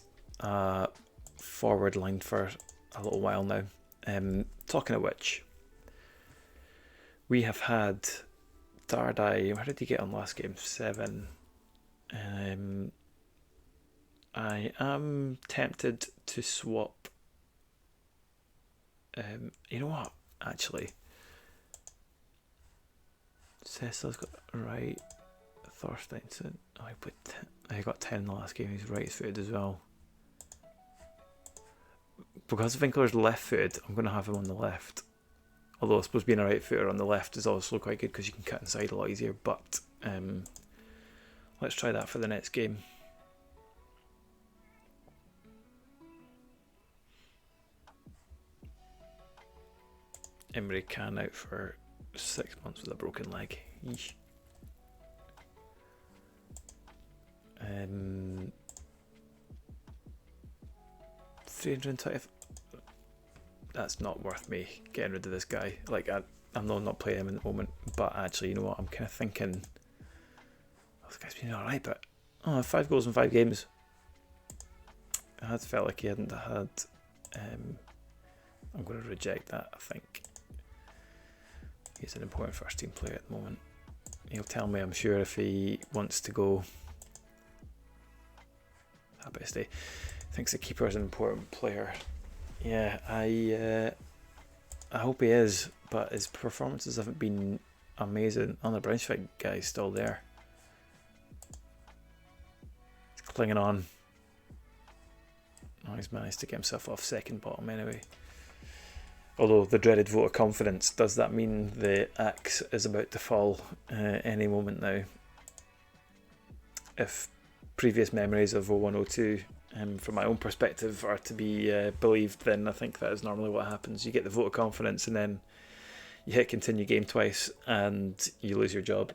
forward line for a little while now. Talking of which, we have had Dardai. Where did he get on last game? 7. I am tempted to swap. You know what? Actually, Cecil's got right. Thorsteinson. I got 10 in the last game. He's right-footed as well. Because Winkler's left-footed, I'm going to have him on the left. Although I suppose being a right-footer on the left is also quite good because you can cut inside a lot easier. But let's try that for the next game. Emre Can out for 6 months with a broken leg. Yeesh. 320. That's not worth me getting rid of this guy. Like I'm not playing him in the moment, But actually, you know what? I'm kind of thinking, oh, this guy's been alright, but 5 goals in 5 games. I had felt like he hadn't had. I'm going to reject that. I think he's an important first team player at the moment. He'll tell me, I'm sure, if he wants to go. Happy to stay. Thinks the keeper is an important player. Yeah, I hope he is, but his performances haven't been amazing. On the Braunschweig guy's still there. He's clinging on. Oh, he's managed to get himself off second bottom anyway. Although the dreaded vote of confidence, does that mean the axe is about to fall any moment now? If previous memories of 0102 from my own perspective are to be believed, then I think that is normally what happens. You get the vote of confidence and then you hit continue game twice and you lose your job.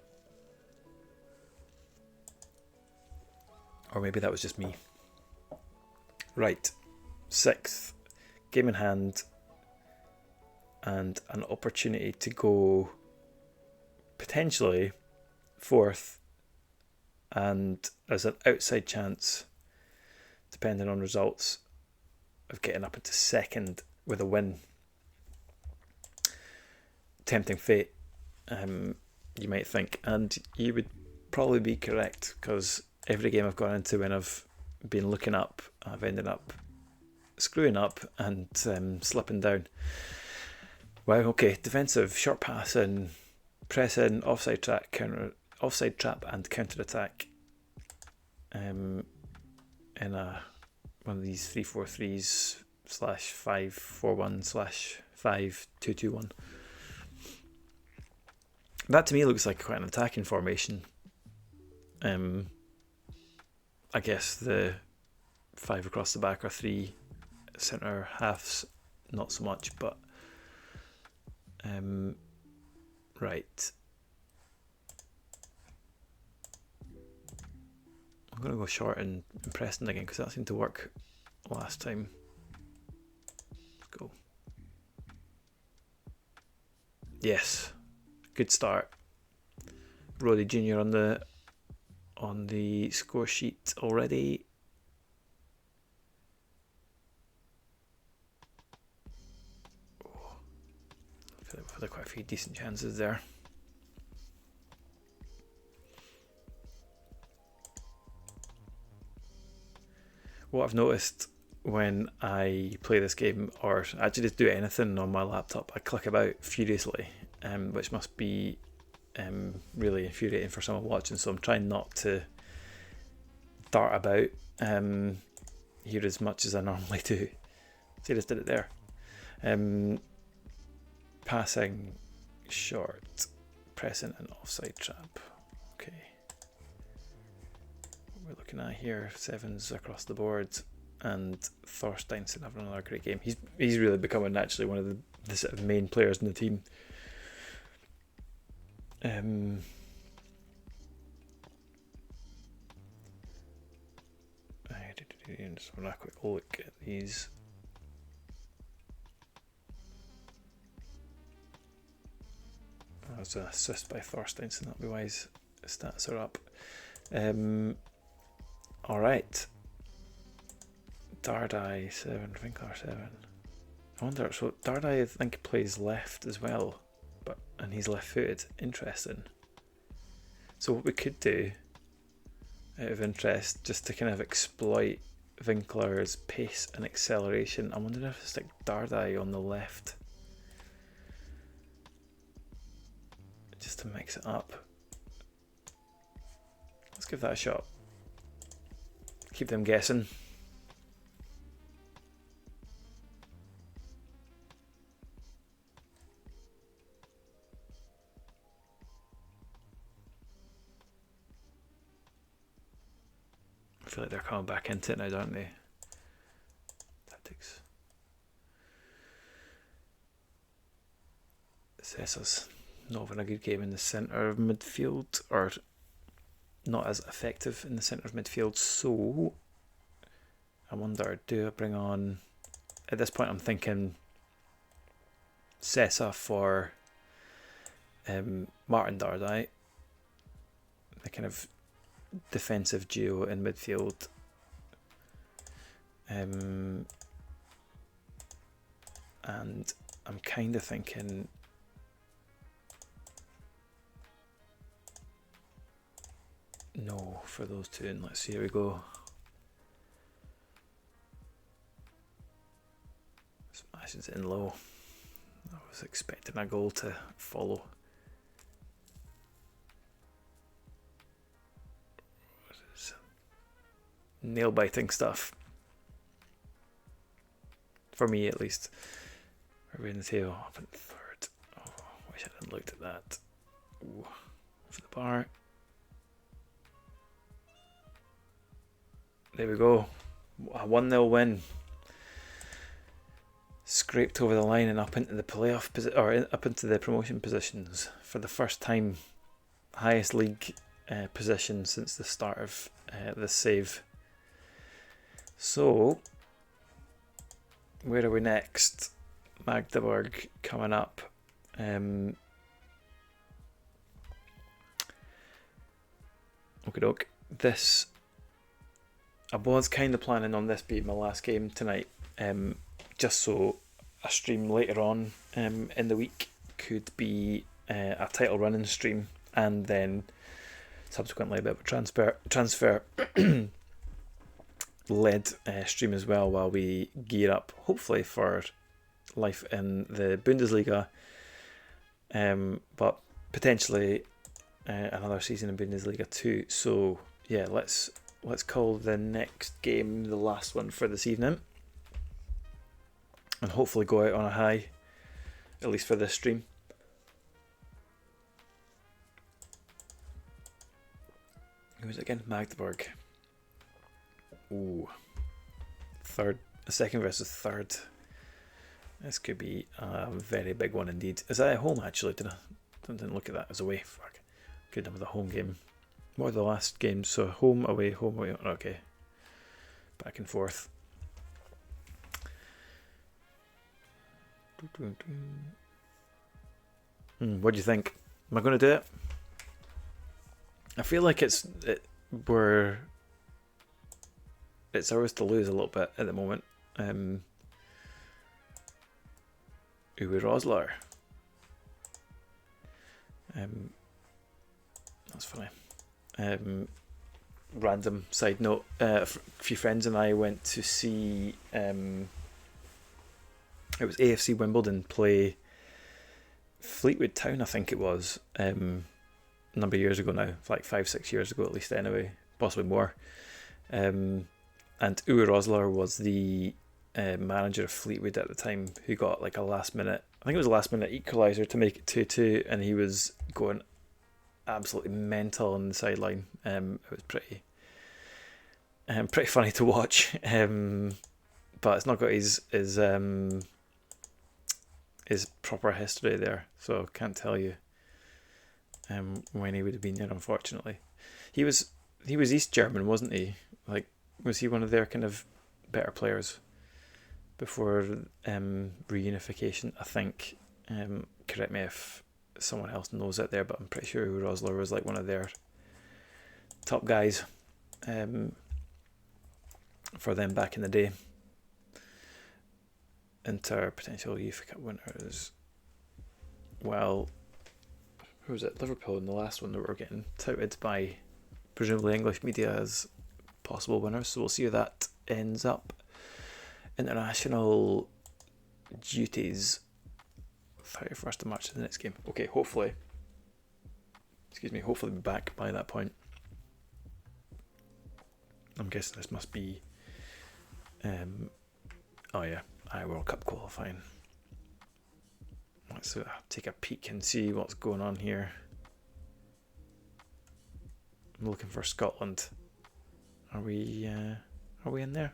Or maybe that was just me. Right, 6th, game in hand, and an opportunity to go potentially 4th, and there's an outside chance, depending on results, of getting up into 2nd with a win. Tempting fate, you might think, and you would probably be correct, because every game I've gone into when I've been looking up, I've ended up screwing up and slipping down. Wow, okay, defensive, short pass and press in, offside trap, and counter attack. In one of these 3-4-3s /5-4-1 /5-2-2-1. That to me looks like quite an attacking formation. I guess the 5 across the back are 3 centre halves, not so much, but right. I'm going to go short and Preston again because that seemed to work last time. Let's go. Yes, good start. Roddy Jr. on the score sheet already. I feel like we've had quite a few decent chances there. What I've noticed when I play this game, or actually just do anything on my laptop, I click about furiously, which must be really infuriating for someone watching, so I'm trying not to dart about here as much as I normally do. See, I just did it there. Passing, short, pressing and offside trap. Okay. What we're looking at here, 7s across the board, and Thorsteinson having another great game. He's really becoming actually one of the sort of main players in the team. Just want a quick look at these. That was an assist by Thorsteinson, that'll be wise. Stats are up. Alright. Dardai 7, Winkler 7. I wonder, so Dardai I think plays left as well, and he's left footed. Interesting. So what we could do, out of interest, just to kind of exploit Winkler's pace and acceleration, I'm wondering if I stick Dardai on the left, just to mix it up. Let's give that a shot. Keep them guessing. I feel like they're coming back into it now, don't they? Tactics. Cesar's not having a good game in the centre of midfield, or not as effective in the centre of midfield, so I wonder, do I bring on, at this point I'm thinking Sessa for Martin Dardai, the kind of defensive duo in midfield. And I'm kind of thinking no for those two, and let's see, here we go. Smashes it in low. I was expecting a goal to follow. Nail-biting stuff. For me, at least. We're in the tail, up in third. Oh, wish I hadn't looked at that. Ooh, for the bar. There we go. A 1-0 win. Scraped over the line and up into the playoff up into the promotion positions for the first time. Highest league position since the start of this save. So, where are we next? Magdeburg coming up. Okey-doke. This, I was kind of planning on this being my last game tonight, just so a stream later on in the week could be a title running stream, and then subsequently a bit of a transfer led stream as well, while we gear up hopefully for life in the Bundesliga, but potentially another season in Bundesliga too. So yeah, let's call the next game the last one for this evening, and hopefully go out on a high, at least for this stream. Who was it again? Magdeburg. Ooh, second versus third. This could be a very big one indeed. Is that at home actually? Didn't look at that as away. Fuck. Could have done with a home game. What are the last games? So home, away, home, away. Okay. Back and forth. What do you think? Am I going to do it? I feel like it's ours to lose a little bit at the moment. Uwe Rosler. That's funny. Random side note, a few friends and I went to see it was AFC Wimbledon play Fleetwood Town, I think it was, a number of years ago now, like 5-6 years ago at least anyway, possibly more. And Uwe Rosler was the manager of Fleetwood at the time, who got like a last minute equaliser to make it 2-2, and he was going absolutely mental on the sideline. It was pretty funny to watch, but it's not got his proper history there, so can't tell you when he would have been there. Unfortunately, he was East German, wasn't he? Like, was he one of their kind of better players before reunification? I think. Correct me if someone else knows it there, but I'm pretty sure Rosler was like one of their top guys for them back in the day. Inter potential UEFA Cup winners. Well, who was it? Liverpool in the last one that were getting touted by presumably English media as possible winners. So we'll see how that ends up. International duties. 31st of March is the next game. Okay, hopefully be back by that point. I'm guessing this must be World Cup qualifying. Let's take a peek and see what's going on here. I'm looking for Scotland. Are we in there?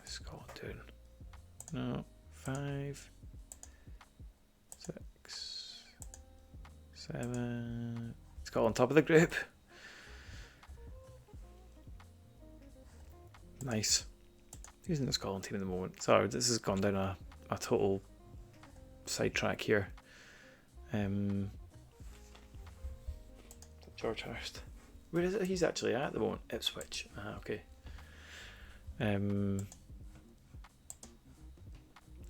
Scotland doing? No. 5, 6, 7, got on top of the group. Nice. Who's in the Scotland team at the moment? Sorry, this has gone down a total sidetrack here. George Hurst. Where is it he's actually at the moment? Ipswich. Okay.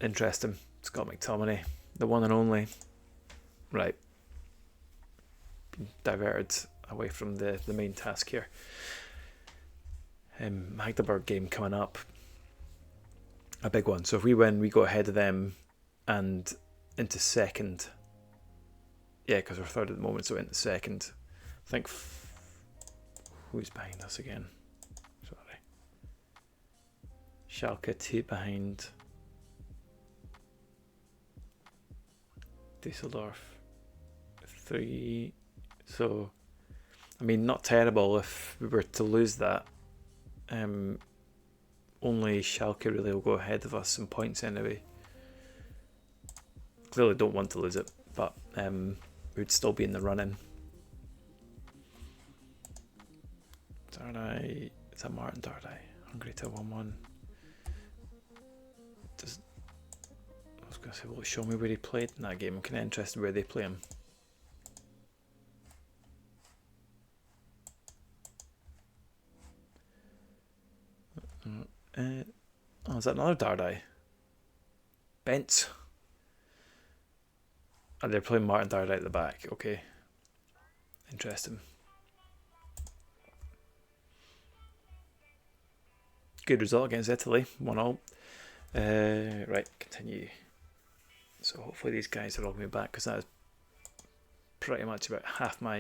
Interesting. Scott McTominay, the one and only. Right. Been diverted away from the main task here. Magdeburg game coming up. A big one. So if we win, we go ahead of them and into second. Yeah, because we're third at the moment, so into second. I think. Who's behind us again? Sorry. Schalke 2 behind. Düsseldorf 3. So, I mean, not terrible if we were to lose that. Only Schalke really will go ahead of us in points anyway. Clearly don't want to lose it, but we'd still be in the running. Dardai, is that Martin Dardai? Hungary to 1-1. I was going to say, will it show me where he played in that game? I'm kind of interested where they play him. Oh, is that another Dardai? Bent. And they're playing Martin Dardai at the back. Okay. Interesting. Good result against Italy. 1-0. Right, continue. So hopefully these guys are all going to be back, because that is pretty much about half my...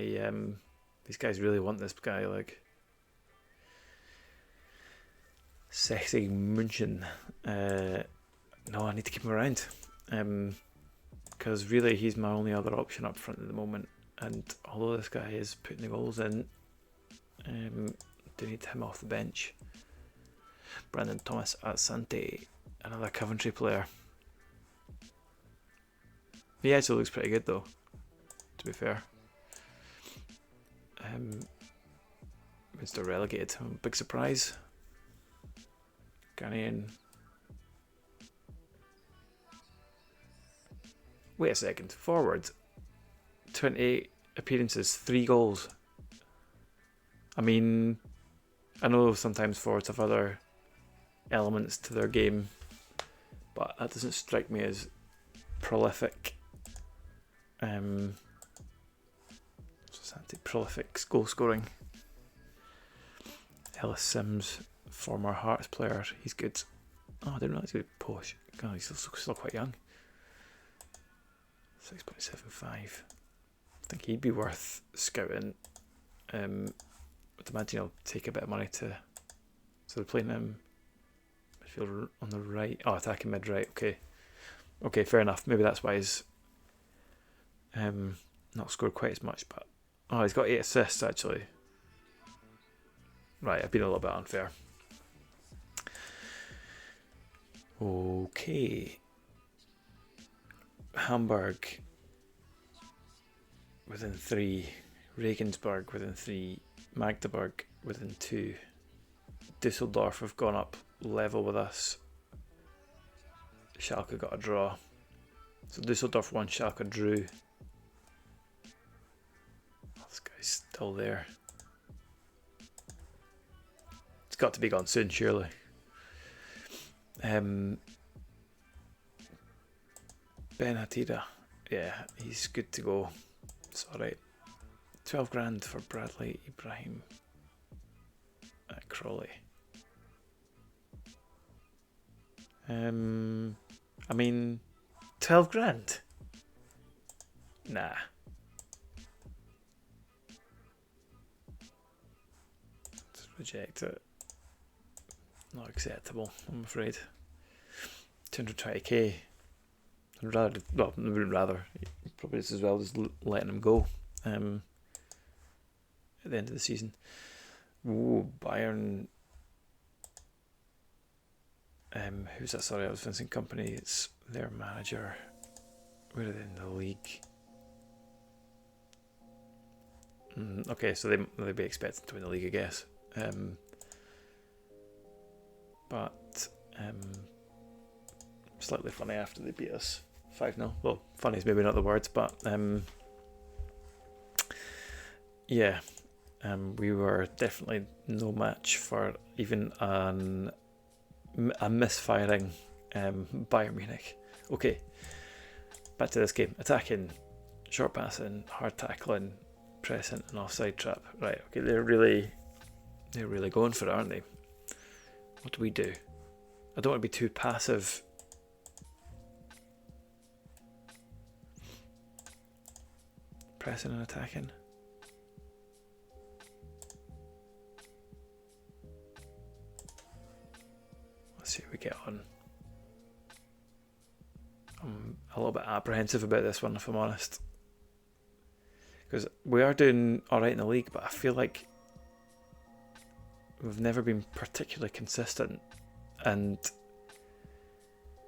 these guys really want this guy, like... Sexy München. No, I need to keep him around. Because really he's my only other option up front at the moment. And although this guy is putting the goals in, do need him off the bench. Brandon Thomas Asante, another Coventry player. He actually looks pretty good though, to be fair. Mr. Relegated, big surprise. Ghanaian. Wait a second, forward. 28 appearances, 3 goals. I mean, I know sometimes forwards have other elements to their game, but that doesn't strike me as prolific. Prolific goal scoring. Ellis Sims, former Hearts player, he's good. Oh, I didn't realise he was Polish. God, he's still quite young. 6.75. I think he'd be worth scouting. I'd imagine he'll take a bit of money to. So they're playing him midfielder on the right. Oh, attacking mid right. Okay, fair enough. Maybe that's why he's not scored quite as much. But oh, he's got 8 assists actually. Right, I've been a little bit unfair. Okay. Hamburg within 3. Regensburg within 3. Magdeburg within 2. Dusseldorf have gone up level with us. Schalke got a draw. So Dusseldorf won, Schalke drew. Oh, this guy's still there. It's got to be gone soon, surely. Ben Hatida, yeah, he's good to go. It's alright. 12 grand for Bradley Ibrahim at Crawley. I mean, 12 grand? Nah. Let's reject it. Not acceptable, I'm afraid. 220k. I'd rather, well, I wouldn't rather. Probably just as well just letting him go at the end of the season. Ooh, Bayern. Who's that? Sorry, I was Vincent Company. It's their manager. Where are they in the league? Okay, so they'd be expected to win the league, I guess. But slightly funny after they beat us 5-0. Well, funny is maybe not the word, but yeah, we were definitely no match for even a misfiring Bayern Munich. Okay, back to this game. Attacking, short passing, hard tackling, pressing, and offside trap. Right, okay, they're really going for it, aren't they? What do we do? I don't want to be too passive. Pressing and attacking. Let's see how we get on. I'm a little bit apprehensive about this one, if I'm honest. Because we are doing alright in the league, but I feel like we've never been particularly consistent. And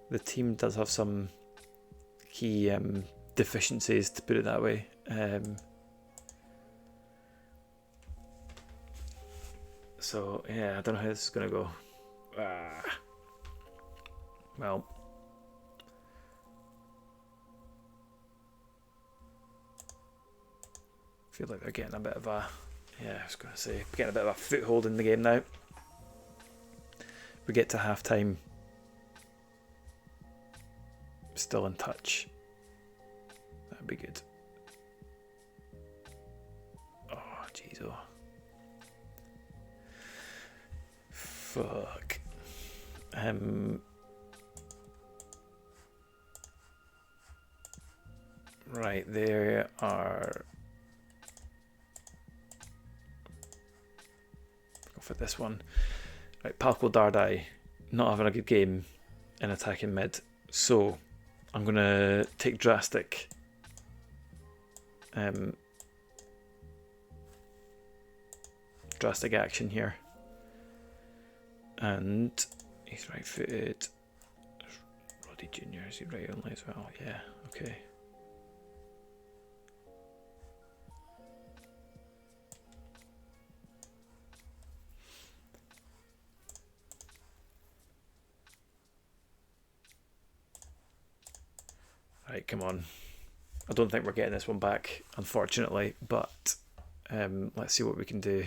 the team does have some key deficiencies, to put it that way. So, yeah, I don't know how this is going to go. Well, I feel like they're getting a bit of a, I was going to say, getting a bit of a foothold in the game now. We get to half time, still in touch. That'd be good. Oh, jeez, oh. Fuck. Right, there are. Go for this one. Right, Palko Dardai not having a good game in attacking mid, so I'm gonna take drastic action here. And he's right footed. Roddy Jr. Is he right only as well? Yeah, okay. Right, come on. I don't think we're getting this one back, unfortunately, but let's see what we can do.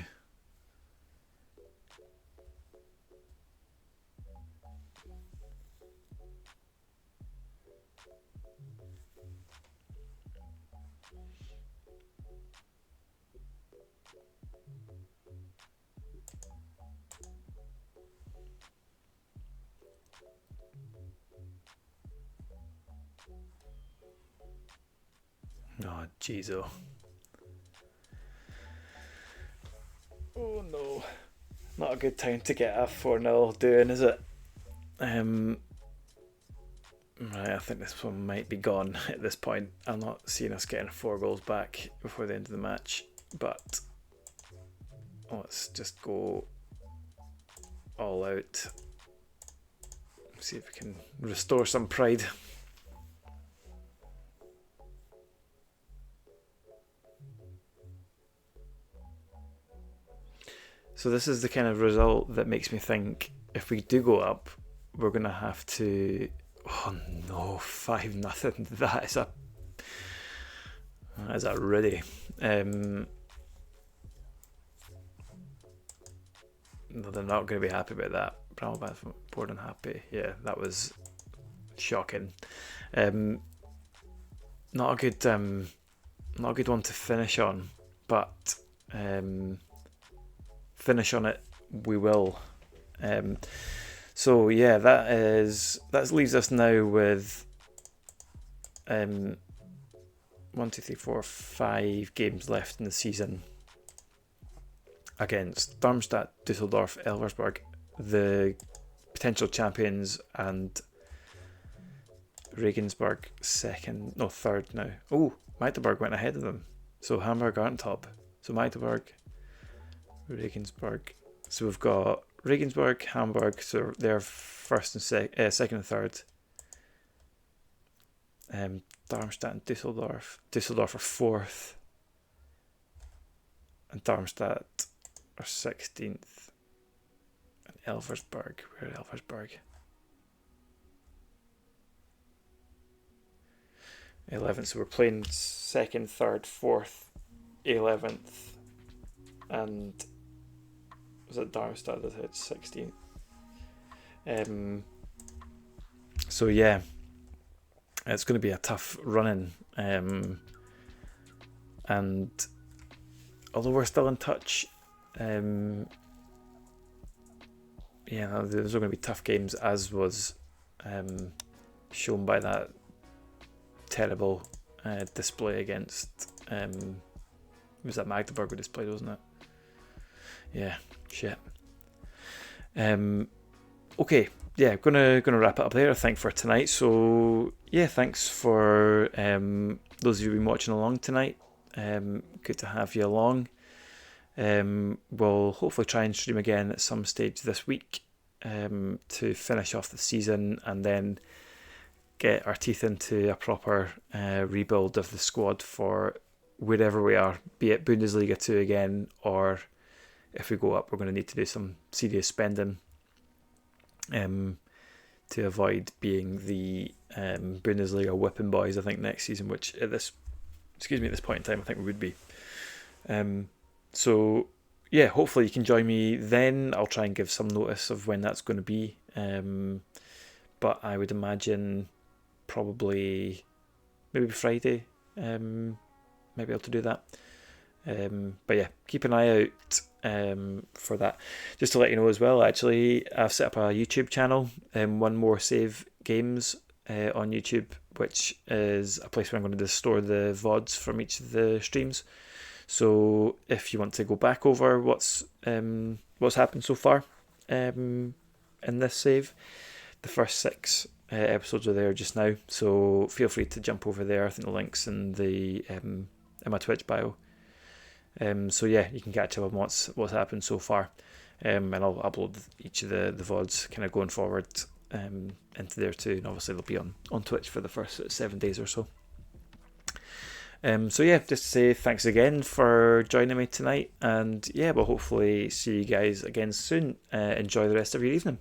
Oh, jeez, oh. Oh no. Not a good time to get a 4-0 doing, is it? Right, I think this one might be gone at this point. I'm not seeing us getting 4 goals back before the end of the match, but let's just go all out. See if we can restore some pride. So this is the kind of result that makes me think if we do go up, we're going to have to... Oh no, 5-0. That is a Rudy. No, they're not going to be happy about that. Probably more than happy. Yeah, that was shocking. Not a good one to finish on, but finish on it we will. So yeah, that leaves us now with 1, 2, 3, 4, 5 games left in the season against Darmstadt, Dusseldorf, Elversberg, the potential champions, and Regensburg third now. Oh, Magdeburg went ahead of them, so Hamburg aren't top. So Magdeburg, Regensburg. So we've got Regensburg, Hamburg, so they're first and second and third. Darmstadt and Dusseldorf. Dusseldorf are fourth. and Darmstadt are 16th. And Elversberg, where is Elversberg? 11th, so we're playing 2nd, 3rd, 4th, 11th, and was it Darmstadt that hit 16th? So yeah, it's going to be a tough run-in, and although we're still in touch, yeah, those are going to be tough games, as was shown by that terrible display against was that Magdeburg we displayed, wasn't it? Yeah, shit. Okay, yeah, gonna wrap it up there, I think, for tonight. So yeah, thanks for those of you who've been watching along tonight. Good to have you along. We'll hopefully try and stream again at some stage this week to finish off the season, and then get our teeth into a proper rebuild of the squad for wherever we are, be it Bundesliga 2 again, or if we go up, we're going to need to do some serious spending to avoid being the Bundesliga whipping boys, I think, next season, which at this point in time, I think we would be. So yeah, hopefully you can join me then. I'll try and give some notice of when that's going to be, but I would imagine probably maybe Friday, might be able to do that. But yeah, keep an eye out for that. Just to let you know as well, actually, I've set up a YouTube channel, OneMoreSave Games on YouTube, which is a place where I'm going to store the VODs from each of the streams. So if you want to go back over what's happened so far in this save, the first 6 episodes are there just now. So feel free to jump over there. I think the link's in the in my Twitch bio. So yeah, you can catch up on what's happened so far, and I'll upload each of the VODs kind of going forward into there too, and obviously they'll be on Twitch for the first 7 days or so. So yeah, just to say thanks again for joining me tonight, and yeah, we'll hopefully see you guys again soon. Enjoy the rest of your evening.